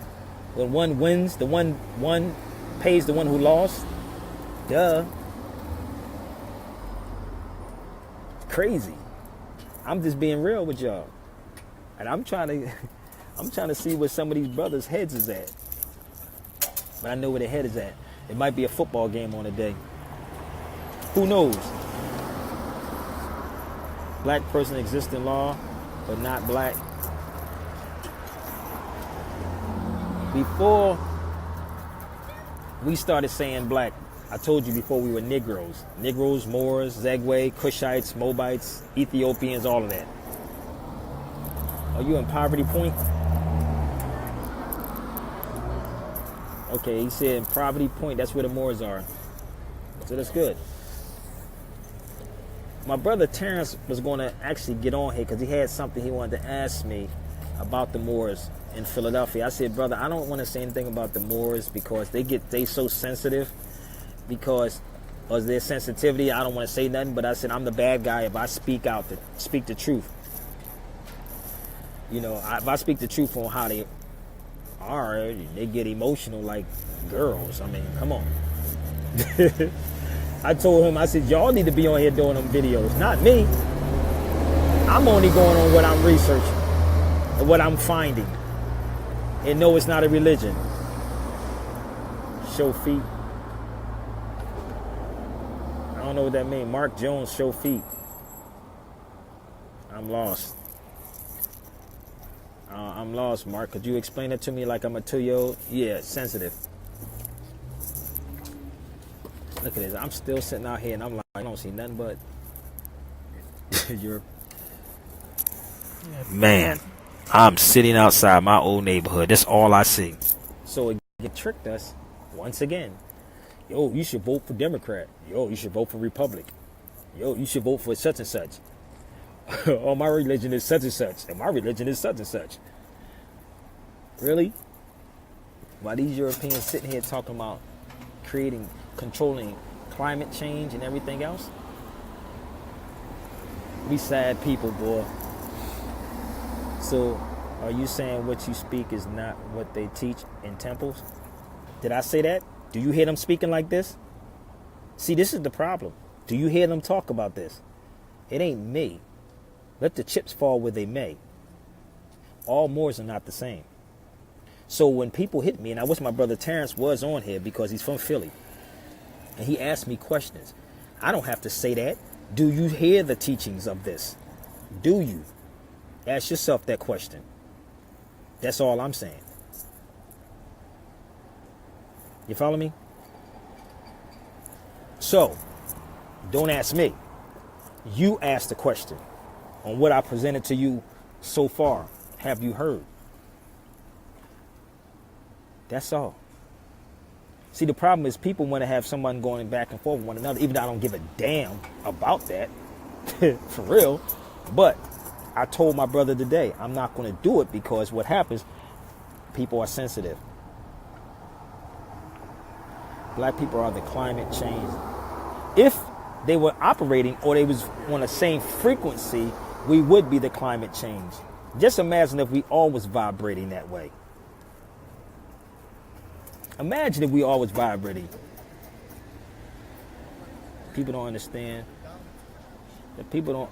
When one wins, the one pays the one who lost. Duh. Crazy. I'm just being real with y'all. And I'm trying to see where some of these brothers' heads is at. But I know where their head is at. It might be a football game on a day. Who knows? Black person exists in law, but not black. Before we started saying black, I told you before we were Negroes. Negroes, Moors, Zegwe, Cushites, Moabites, Ethiopians, all of that. Are you in Poverty Point? Okay, he said in Poverty Point, that's where the Moors are. So that's good. My brother Terrence was going to actually get on here because he had something he wanted to ask me about the Moors in Philadelphia. I said, brother, I don't want to say anything about the Moors because they so sensitive because of their sensitivity. I don't want to say nothing, but I said I'm the bad guy if I speak the truth. If I speak the truth on how they are, they get emotional like girls. I mean, come on. I told him, I said, y'all need to be on here doing them videos, not me. I'm only going on what I'm researching and what I'm finding. And no, it's not a religion. Show feet. I don't know what that means. Mark Jones, show feet. I'm lost. I'm lost, Mark. Could you explain it to me like I'm a 2-year-old? Yeah, sensitive. Look at this. I'm still sitting out here and I'm like, I don't see nothing but Europe. Man, I'm sitting outside my old neighborhood. That's all I see. So it tricked us once again. Yo, you should vote for Democrat. Yo, you should vote for Republic. Yo, you should vote for such and such. Oh, my religion is such and such. And my religion is such and such. Really? While these Europeans sitting here talking about controlling climate change and everything else? We sad people, boy. So, are you saying what you speak is not what they teach in temples? Did I say that? Do you hear them speaking like this? See, this is the problem. Do you hear them talk about this? It ain't me. Let the chips fall where they may. All Moors are not the same. So when people hit me, and I wish my brother Terrence was on here because he's from Philly, and he asked me questions, I don't have to say that. Do you hear the teachings of this? Do you? Ask yourself that question. That's all I'm saying. You follow me? So, don't ask me. You ask the question. On what I presented to you so far, have you heard? That's all. See, the problem is people want to have someone going back and forth with one another, even though I don't give a damn about that, for real. But I told my brother today, I'm not going to do it because what happens, people are sensitive. Black people are the climate change. If they were operating or they was on the same frequency, we would be the climate change. Just imagine if we all was vibrating that way. Imagine if we all was vibrating. People don't understand. That people don't.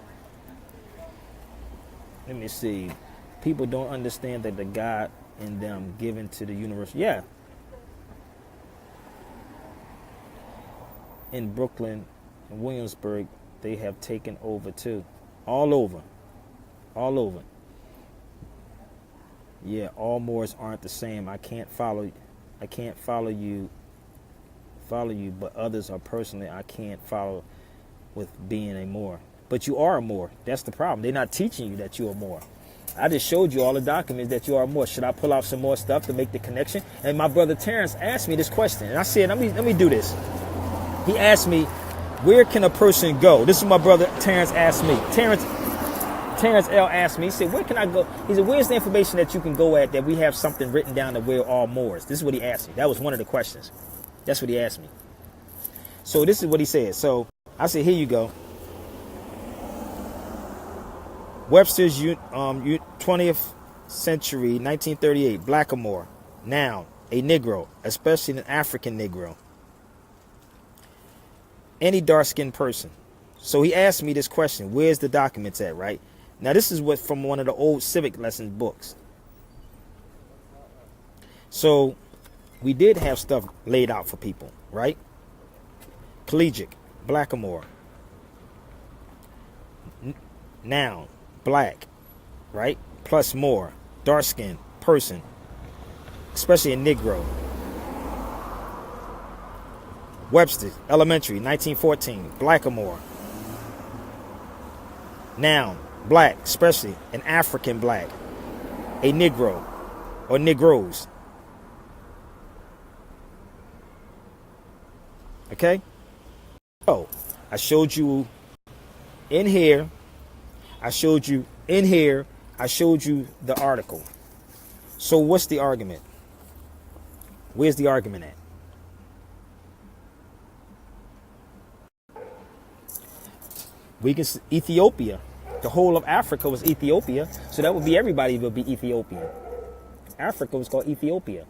Let me see. People don't understand that the God in them given to the universe. Yeah. In Brooklyn and Williamsburg, they have taken over too. All over. All over. Yeah, all Moors aren't the same. I can't follow you, but others are personally I can't follow with being a Moor. But you are a Moor. That's the problem. They're not teaching you that you're a Moor. I just showed you all the documents that you are a Moor. Should I pull out some more stuff to make the connection? And my brother Terrence asked me this question, and I said, let me do this. He asked me, where can a person go? This is what my brother Terrence asked me. Terrence L asked me, he said, where can I go? He said, where's the information that you can go at that we have something written down that we're all Moors? This is what he asked me. That was one of the questions. That's what he asked me. So this is what he said. So I said, here you go. Webster's 20th century, 1938, Blackamoor. Noun, a Negro, especially an African Negro. Any dark-skinned person. So he asked me this question, where's the documents at, right? Now this is what from one of the old civic lesson books. So we did have stuff laid out for people, right? Collegiate, Blackamoor. Noun, black, right? Plus more, dark-skinned person, especially a Negro. Webster, elementary, 1914, Blackamoor. Noun, black, especially an African black, a Negro or Negroes. Okay? So, I showed you in here, I showed you the article. So what's the argument? Where's the argument at? We can Ethiopia. The whole of Africa was Ethiopia, so that would be everybody would be Ethiopian. Africa was called Ethiopia,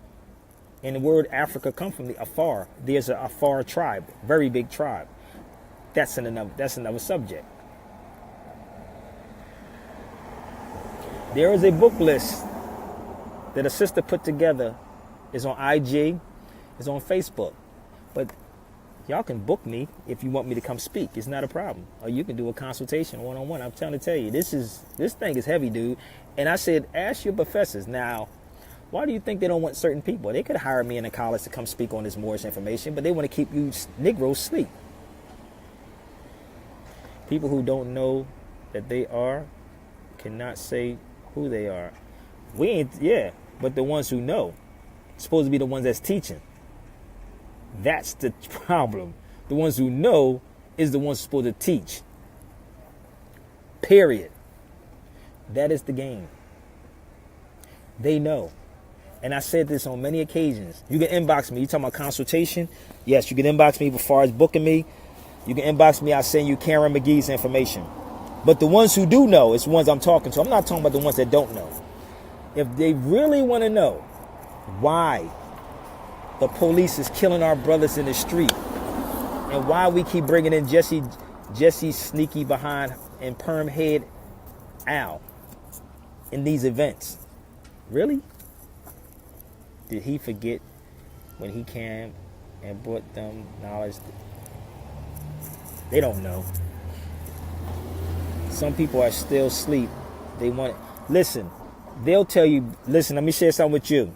and the word Africa comes from the Afar. There's an Afar tribe, very big tribe. That's another subject. There is a book list that a sister put together. It's on IG, it's on Facebook, but y'all can book me if you want me to come speak. It's not a problem. Or you can do a consultation one-on-one. I'm trying to tell you, this thing is heavy, dude. And I said, ask your professors. Now, why do you think they don't want certain people? They could hire me in a college to come speak on this Moorish information, but they want to keep you Negroes asleep. People who don't know that they are cannot say who they are. We ain't, yeah, but the ones who know, supposed to be the ones that's teaching. That's the problem. The ones who know is the ones supposed to teach. Period. That is the game. They know. And I said this on many occasions. You can inbox me. You talking about consultation? Yes, you can inbox me as far as booking me. You can inbox me. I'll send you Karen McGee's information. But the ones who do know, it's the ones I'm talking to. I'm not talking about the ones that don't know. If they really want to know why the police is killing our brothers in the street, and why we keep bringing in Jesse Sneaky behind and Perm Head Al in these events. Really? Did he forget when he came and brought them knowledge? They don't know. Some people are still asleep. They want it. Listen, they'll tell you, listen, let me share something with you.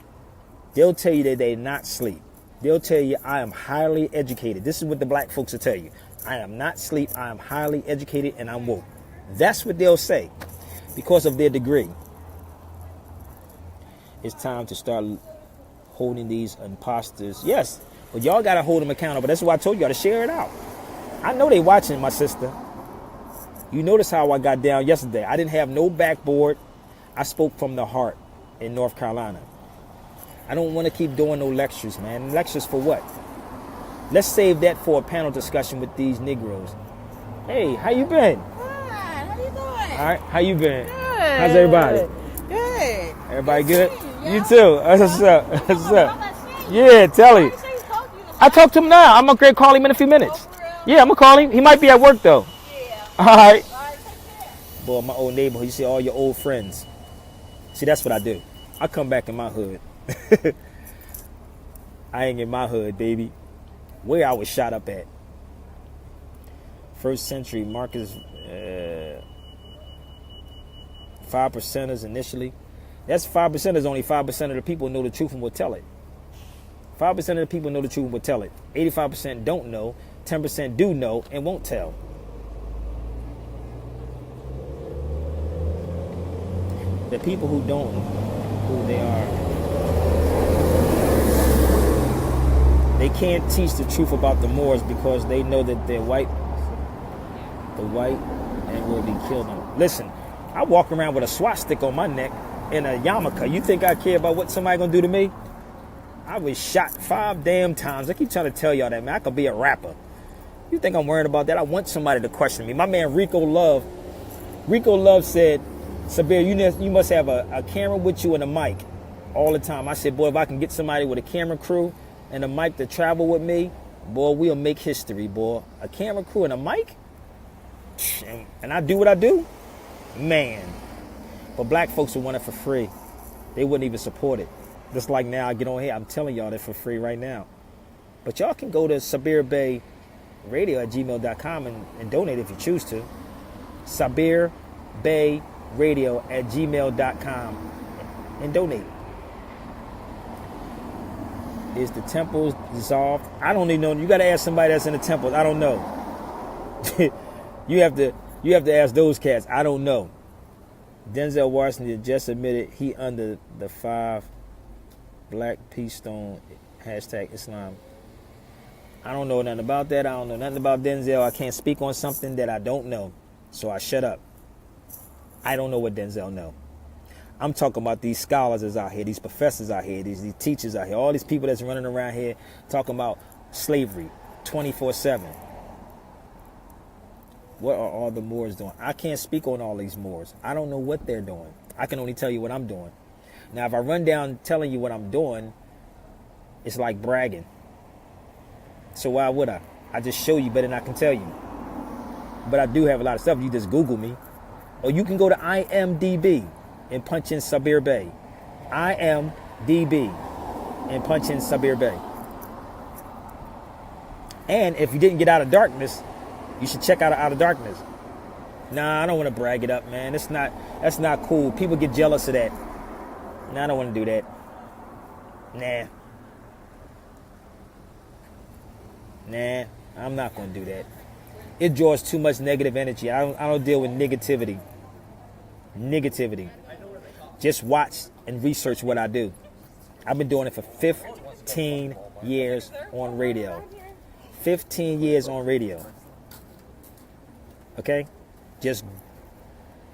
They'll tell you that they're not asleep. They'll tell you, I am highly educated. This is what the black folks will tell you. I am not asleep. I am highly educated and I'm woke. That's what they'll say because of their degree. It's time to start holding these imposters. Yes, but y'all got to hold them accountable. That's why I told y'all to share it out. I know they watching, my sister. You notice how I got down yesterday. I didn't have no backboard. I spoke from the heart in North Carolina. I don't want to keep doing no lectures, man. Lectures for what? Let's save that for a panel discussion with these Negroes. Hey, how you been? Good. How you doing? All right, how you been? Good. How's everybody? Good. Everybody good? Yeah. You too. What's up? What's up? Yeah, tell him. I talked to him now. I'm gonna call him in a few minutes. Yeah, I'm gonna call him. He might be at work though. Yeah. All right. Boy, my old neighborhood. You see all your old friends. See, that's what I do. I come back in my hood. I ain't in my hood, baby. Where I was shot up at. First century Marcus, 5%ers initially. That's 5%ers. Only 5% of the people know the truth and will tell it. 5% of the people know the truth and will tell it. 85% don't know. 10% do know and won't tell. The people who don't know who they are, they can't teach the truth about the Moors because they know that they're white. The white and will be killed them. Listen, I walk around with a swastika on my neck and a yarmulke. You think I care about what somebody gonna do to me? I was shot 5 damn times. I keep trying to tell y'all that, man. I could be a rapper. You think I'm worried about that? I want somebody to question me. My man Rico Love said, Sabir, you must have a camera with you and a mic all the time. I said, boy, if I can get somebody with a camera crew and a mic to travel with me, boy, we'll make history, boy. A camera crew and a mic? And I do what I do? Man. But black folks would want it for free. They wouldn't even support it. Just like now, I get on here, I'm telling y'all that for free right now. But y'all can go to SabirBayRadio@gmail.com and donate if you choose to. SabirBayRadio@gmail.com and donate. Is the temple dissolved? I don't even know. You got to ask somebody that's in the temple. I don't know. You have to ask those cats. I don't know. Denzel Washington just admitted he under the 5 Black Peace Stone #Islam. I don't know nothing about that. I don't know nothing about Denzel. I can't speak on something that I don't know. So I shut up. I don't know what Denzel know. I'm talking about these scholars that's out here, these professors out here, these teachers out here, all these people that's running around here talking about slavery 24/7. What are all the Moors doing? I can't speak on all these Moors. I don't know what they're doing. I can only tell you what I'm doing. Now, if I run down telling you what I'm doing, it's like bragging. So why would I? I just show you better than I can tell you. But I do have a lot of stuff. You just Google me. Or you can go to IMDb and punch in Sabir Bay. IMDb and punch in Sabir Bay. And if you didn't get Out of Darkness, you should check out Out of Darkness. Nah, I don't want to brag it up, man. That's not cool. People get jealous of that. Nah, I don't want to do that. Nah, I'm not going to do that. It draws too much negative energy. I don't deal with negativity. Just watch and research what I do. I've been doing it for 15 years on radio. 15 years on radio. Okay?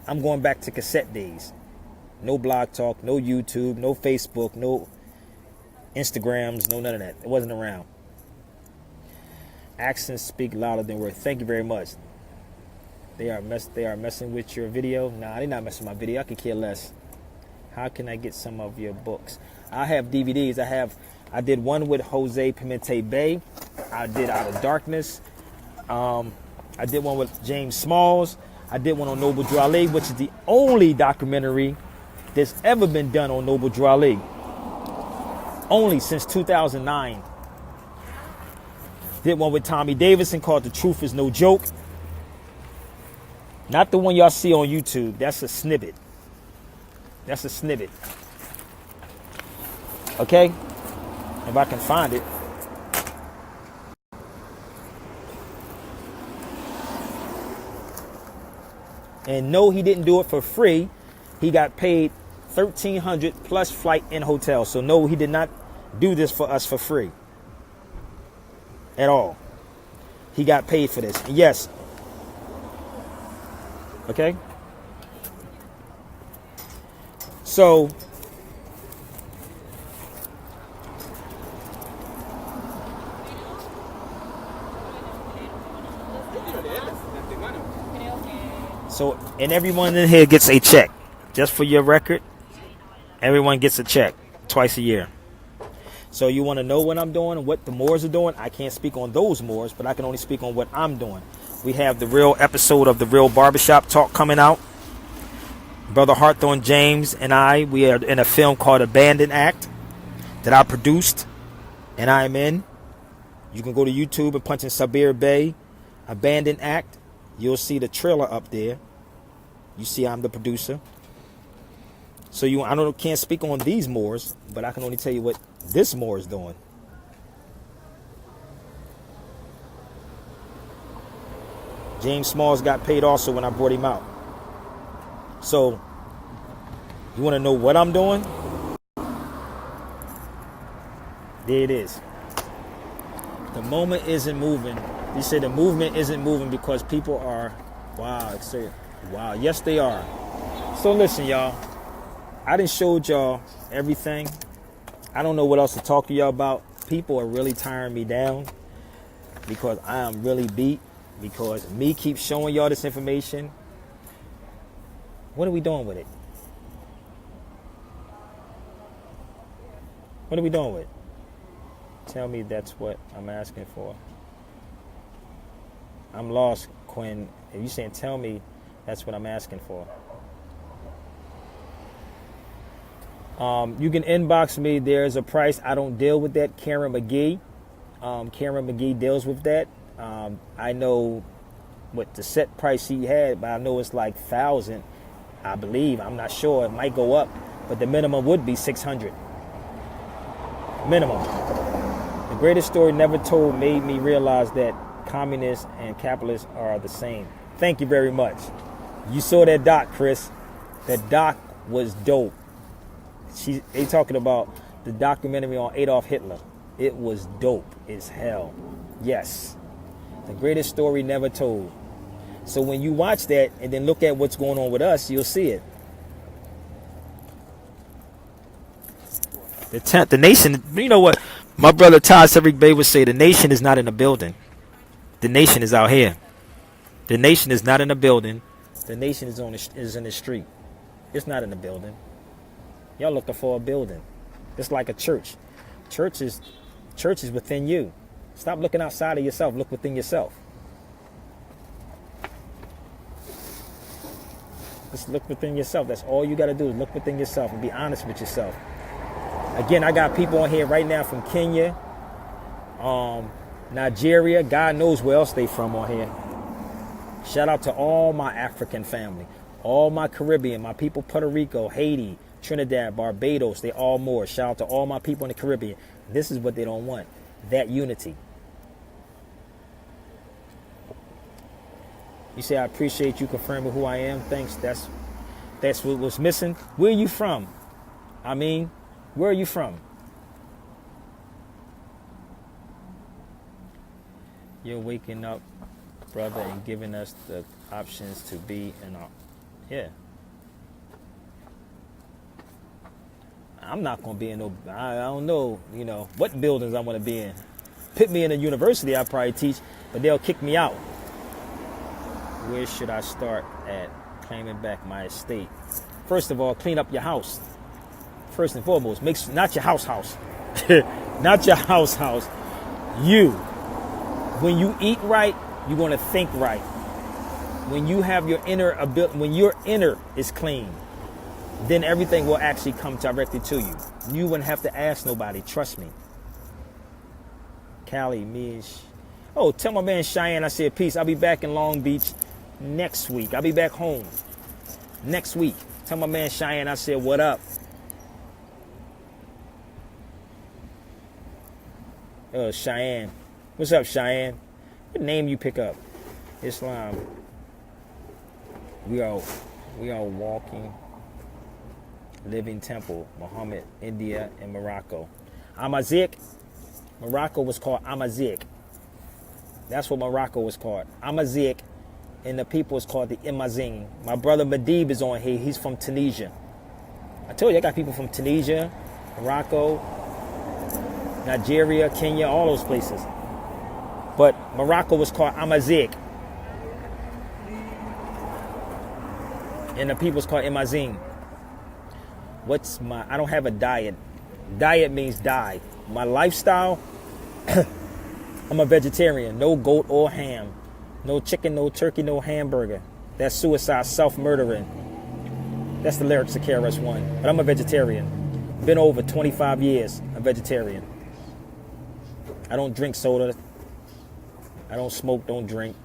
I'm going back to cassette days. No Blog Talk, no YouTube, no Facebook, no Instagrams, no none of that. It wasn't around. Actions speak louder than words. Thank you very much. They are messing with your video. Nah, they're not messing with my video. I could care less. How can I get some of your books? I have DVDs. I did one with Jose Pimentel Bay. I did Out of Darkness. I did one with James Smalls. I did one on Noble Drew Ali, which is the only documentary that's ever been done on Noble Drew Ali. Only since 2009. Did one with Tommy Davidson called The Truth Is No Joke. Not the one y'all see on YouTube. That's a snippet. Okay? If I can find it. And no, he didn't do it for free. He got paid $1,300 plus flight and hotel. So no, he did not do this for us for free at all. He got paid for this. And yes. Okay? So, and everyone in here gets a check. Just for your record, everyone gets a check twice a year. So you want to know what I'm doing, what the Moors are doing? I can't speak on those Moors, but I can only speak on what I'm doing. We have the real episode of the Real Barbershop Talk coming out. Brother Harthorne James and we are in a film called Abandoned Act that I produced and I'm in. You can go to YouTube and punch in Sabir Bay, Abandoned Act. You'll see the trailer up there. You see I'm the producer. So can't speak on these Moors, but I can only tell you what this Moor is doing. James Smalls got paid also when I brought him out. So, you want to know what I'm doing? There it is. The moment isn't moving. You say the movement isn't moving because people are, wow, yes they are. So listen, y'all. I done showed y'all everything. I don't know what else to talk to y'all about. People are really tiring me down because I am really beat. Because me keep showing y'all this information. What are we doing with it? What are we doing with it? Tell me that's what I'm asking for. I'm lost, Quinn. If you're saying tell me that's what I'm asking for. You can inbox me. There's a price. I don't deal with that. Karen McGee. Karen McGee deals with that. I know what the set price he had, but I know it's like 1,000. I believe. I'm not sure. It might go up, but the minimum would be 600. Minimum. The greatest story never told made me realize that communists and capitalists are the same. Thank you very much. You saw that doc, Chris. That doc was dope. They talking about the documentary on Adolf Hitler. It was dope as hell. Yes. The greatest story never told. So when you watch that and then look at what's going on with us, you'll see it. The nation, you know what? My brother Todd Cedric Bay would say, the nation is not in a building. The nation is out here. The nation is not in a building. The nation is in the street. It's not in the building. Y'all looking for a building. It's like a church. Church is within you. Stop looking outside of yourself. Look within yourself. Just look within yourself. That's all you got to do is look within yourself and be honest with yourself. Again, I got people on here right now from Kenya, Nigeria. God knows where else they from on here. Shout out to all my African family, all my Caribbean, my people, Puerto Rico, Haiti, Trinidad, Barbados. They all Moors. Shout out to all my people in the Caribbean. This is what they don't want. That unity. You say, I appreciate you confirming who I am. Thanks. That's what was missing. Where are you from? Where are you from? You're waking up, brother, and giving us the options to be in our... Yeah. I'm not going to be in no... I don't know, what buildings I want to be in. Put me in a university, I'll probably teach, but they'll kick me out. Where should I start at claiming back my estate? First of all, clean up your house. First and foremost, not your house. Not your house. You. When you eat right, you're going to think right. When you have your when your inner is clean, then everything will actually come directly to you. You wouldn't have to ask nobody. Trust me. Cali, tell my man Cheyenne I said peace. I'll be back in Long Beach next week. I'll be back home next week. Tell my man Cheyenne I said what up. Cheyenne. What's up, Cheyenne? What name you pick up? Islam. We are walking living temple. Muhammad, India, and Morocco. Amazigh. Morocco was called Amazigh. That's what Morocco was called. Amazigh. And the people is called the Imazigh. My brother Madib is on here. He's from Tunisia. I told you I got people from Tunisia, Morocco, Nigeria, Kenya, all those places. But Morocco was called Amazigh. And the people is called Imazigh. I don't have a diet. Diet means die. My lifestyle, I'm a vegetarian. No goat or ham. No chicken, no turkey, no hamburger. That's suicide, self-murdering. That's the lyrics of KRS-One. But I'm a vegetarian. Been over 25 years a vegetarian. I don't drink soda. I don't smoke, don't drink.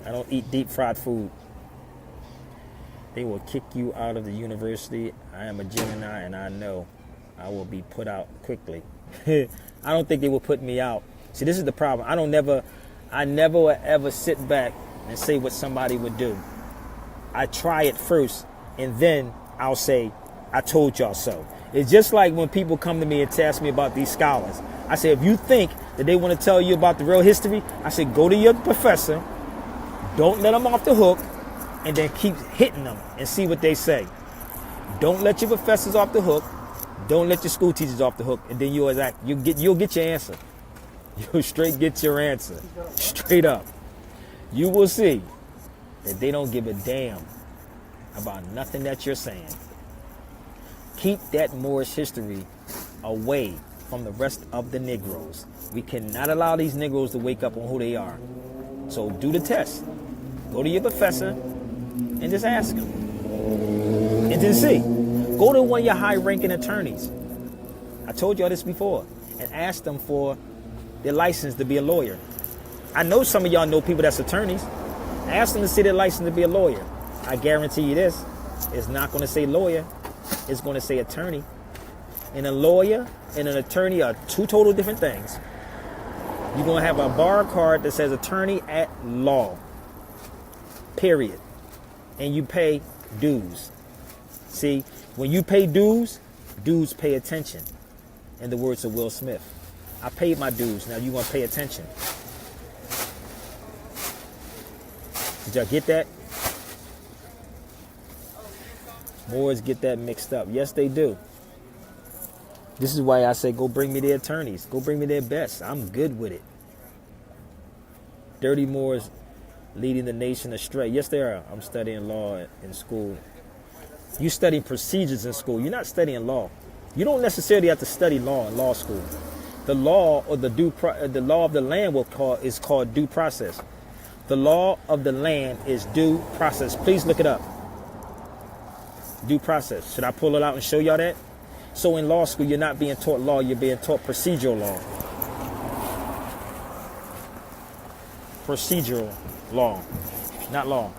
I don't eat deep fried food. They will kick you out of the university. I am a Gemini and I know I will be put out quickly. I don't think they will put me out. See, this is the problem. I never will ever sit back and say what somebody would do. I try it first and then I'll say, I told y'all so. It's just like when people come to me and ask me about these scholars. I say, if you think that they want to tell you about the real history, I say, go to your professor, don't let them off the hook, and then keep hitting them and see what they say. Don't let your professors off the hook. Don't let your school teachers off the hook, and then you'll get your answer. You'll straight get your answer. Straight up. You will see that they don't give a damn about nothing that you're saying. Keep that Moorish history away from the rest of the Negroes. We cannot allow these Negroes to wake up on who they are. So do the test. Go to your professor and just ask him. And then see. Go to one of your high-ranking attorneys. I told y'all this before. And ask them for their license to be a lawyer. I know some of y'all know people that's attorneys. Ask them to see their license to be a lawyer. I guarantee you this. It's not going to say lawyer. It's going to say attorney. And a lawyer and an attorney are two total different things. You're going to have a bar card that says attorney at law. Period. And you pay dues. See, when you pay dues, dues pay attention. In the words of Will Smith. I paid my dues. Now you want to pay attention. Did y'all get that? Moors get that mixed up. Yes, they do. This is why I say go bring me their attorneys. Go bring me their best. I'm good with it. Dirty Moors leading the nation astray. Yes, they are. I'm studying law in school. You study procedures in school. You're not studying law. You don't necessarily have to study law in law school. The law or the law of the land is called due process. The law of the land is due process. Please look it up. Due process. Should I pull it out and show y'all that? So in law school, you're not being taught law. You're being taught procedural law. Procedural law, not law.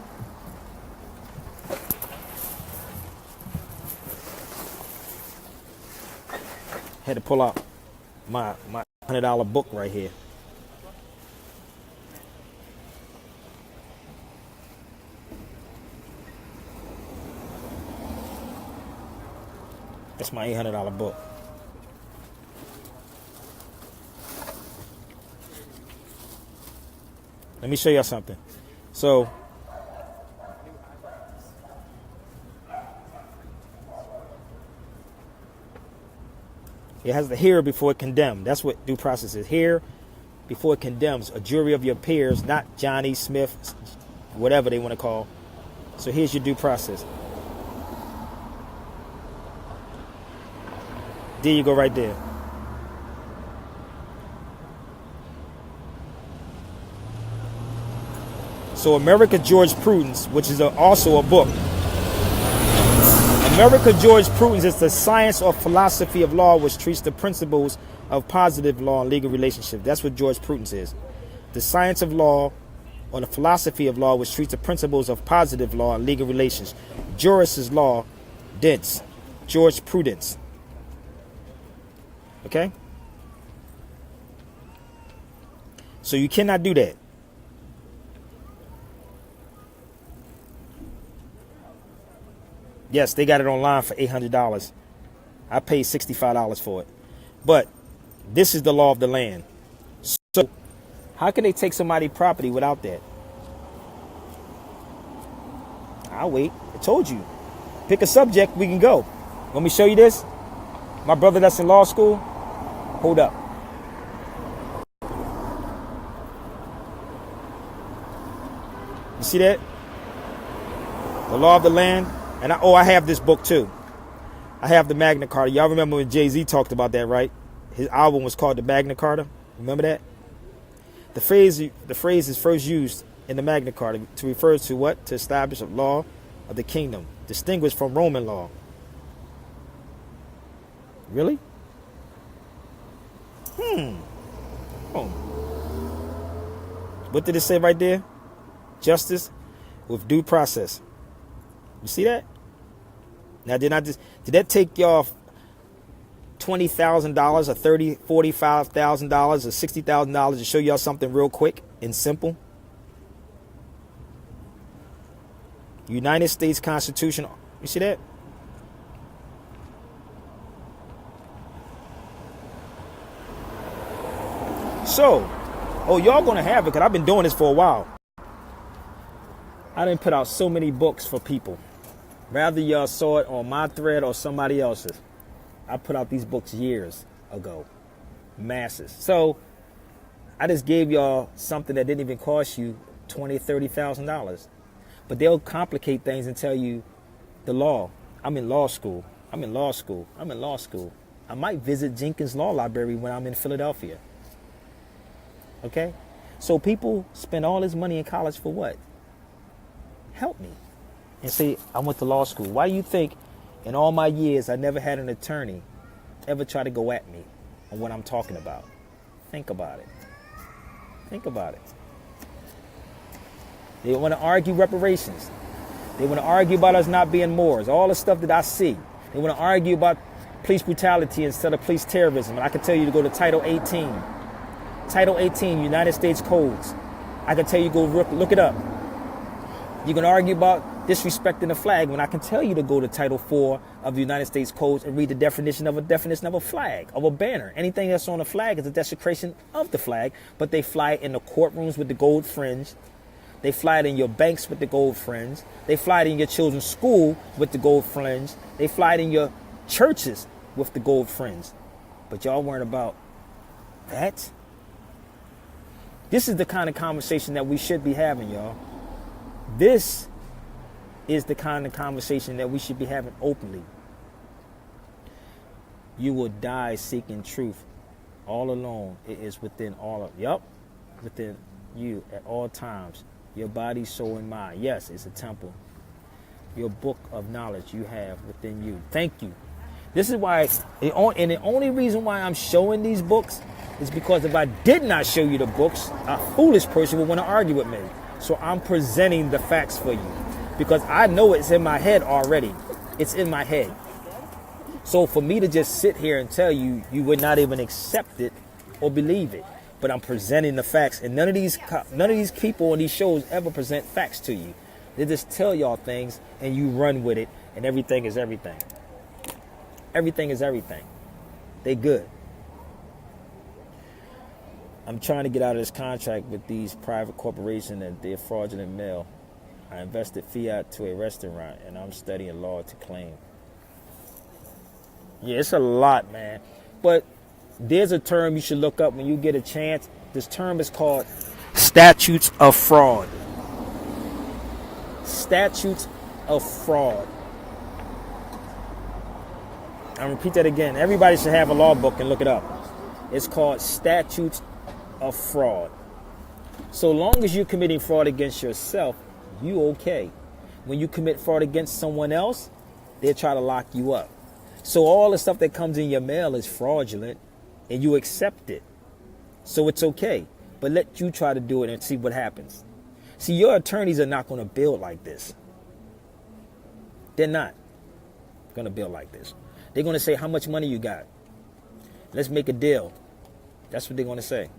Had to pull out my $100 book right here. That's my $800 book. Let me show y'all something. So, it has the hear before it condemn. That's what due process is. Hear before it condemns. A jury of your peers, not Johnny, Smith, whatever they want to call. So here's your due process. There you go right there. So America Jurisprudence, which is also a book. America Jurisprudence is the science or philosophy of law which treats the principles of positive law and legal relationships. That's what jurisprudence is. The science of law or the philosophy of law which treats the principles of positive law and legal relations. Juris is law, dense, jurisprudence. Okay? So you cannot do that. Yes, they got it online for $800. I paid $65 for it. But this is the law of the land. So how can they take somebody's property without that? I'll wait. I told you. Pick a subject, we can go. Let me show you this. My brother that's in law school, hold up. You see that? The law of the land. And I have this book too. I have the Magna Carta. Y'all remember when Jay-Z talked about that, right? His album was called the Magna Carta. Remember that? The phrase is first used in the Magna Carta to refer to what? To establish a law of the kingdom, distinguished from Roman law. Really? Oh. What did it say right there? Justice with due process. You see that? Now, did that take y'all $20,000 or $30,000, $45,000 or $60,000 to show y'all something real quick and simple? United States Constitution. You see that? So, y'all gonna have it because I've been doing this for a while. I done put out so many books for people. Rather y'all saw it on my thread or somebody else's. I put out these books years ago. Masses. So I just gave y'all something that didn't even cost you $20,000, $30,000. But they'll complicate things and tell you the law. I'm in law school. I'm in law school. I'm in law school. I might visit Jenkins Law Library when I'm in Philadelphia. Okay? So people spend all this money in college for what? Help me. And say, I went to law school. Why do you think in all my years I never had an attorney ever try to go at me on what I'm talking about? Think about it. Think about it. They want to argue reparations. They want to argue about us not being Moors. All the stuff that I see. They want to argue about police brutality instead of police terrorism. And I can tell you to go to Title 18. Title 18, United States Codes. I can tell you go look it up. You can argue about disrespecting the flag when I can tell you to go to Title 4 of the United States Codes and read the definition of a flag, of a banner. Anything that's on a flag is a desecration of the flag, but they fly it in the courtrooms with the gold fringe. They fly it in your banks with the gold fringe. They fly it in your children's school with the gold fringe. They fly it in your churches with the gold fringe. But y'all weren't about that. This is the kind of conversation that we should be having, y'all. This is the kind of conversation that we should be having openly. You will die seeking truth all alone. It is within within you at all times. Your body, soul, and mind. Yes, it's a temple. Your book of knowledge you have within you. Thank you. This is why, and the only reason why I'm showing these books is because if I did not show you the books, a foolish person would want to argue with me. So I'm presenting the facts for you because I know it's in my head already. It's in my head. So for me to just sit here and tell you, you would not even accept it or believe it. But I'm presenting the facts, and none of these people on these shows ever present facts to you. They just tell y'all things, and you run with it, and everything is everything. Everything is everything. They good. I'm trying to get out of this contract with these private corporations and their fraudulent mail. I invested fiat to a restaurant, and I'm studying law to claim. Yeah, it's a lot, man. But there's a term you should look up when you get a chance. This term is called statutes of fraud. Statutes of fraud. I'll repeat that again. Everybody should have a law book and look it up. It's called statutes of fraud. So long as you're committing fraud against yourself, you okay. When you commit fraud against someone else, they'll try to lock you up. So all the stuff that comes in your mail is fraudulent, and you accept it. So it's okay. But let you try to do it and see what happens. See, your attorneys are not going to build like this. They're not going to build like this. They're going to say, how much money you got? Let's make a deal. That's what they're going to say.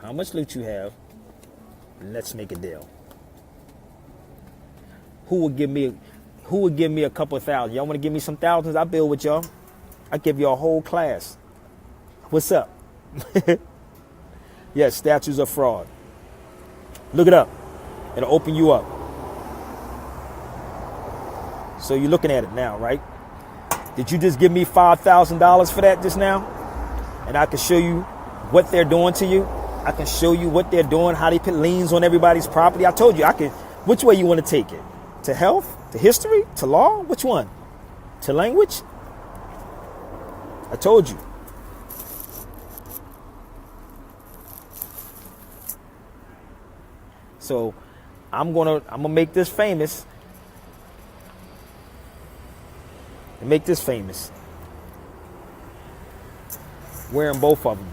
How much loot you have? Let's make a deal. Who would give me a couple of thousand? Y'all want to give me some thousands? I'll build with y'all. I'll give you a whole class. What's up? Yes, statues are fraud. Look it up. It'll open you up. So you're looking at it now, right? Did you just give me $5,000 for that just now? And I can show you what they're doing to you. I can show you what they're doing, how they put liens on everybody's property. I told you, I can. Which way you want to take it? To health? To history? To law? Which one? To language? I told you. So I'm gonna make this famous. And make this famous. Wearing both of them.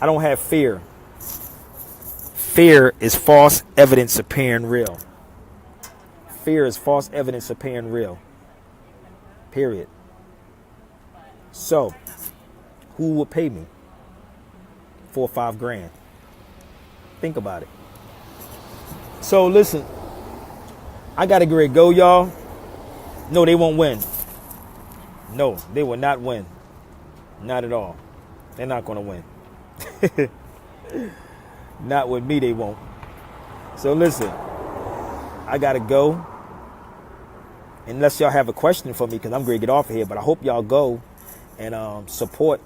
I don't have fear. Fear is false evidence appearing real. Fear is false evidence appearing real. Period. So, who would pay me 4 or 5 grand? Think about it. So listen, I gotta get ready to go, y'all. No, they won't win. No, they will not win. Not at all. They're not gonna win. Not with me, they won't. So listen, I gotta go. Unless y'all have a question for me, because I'm gonna get off of here. But I hope y'all go and support.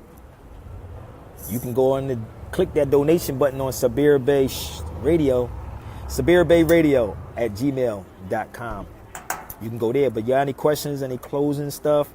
You can go on and click that donation button on Sabir Bay Radio, Sabir Bay Radio at gmail.com. You can go there. But y'all any questions, any closing stuff?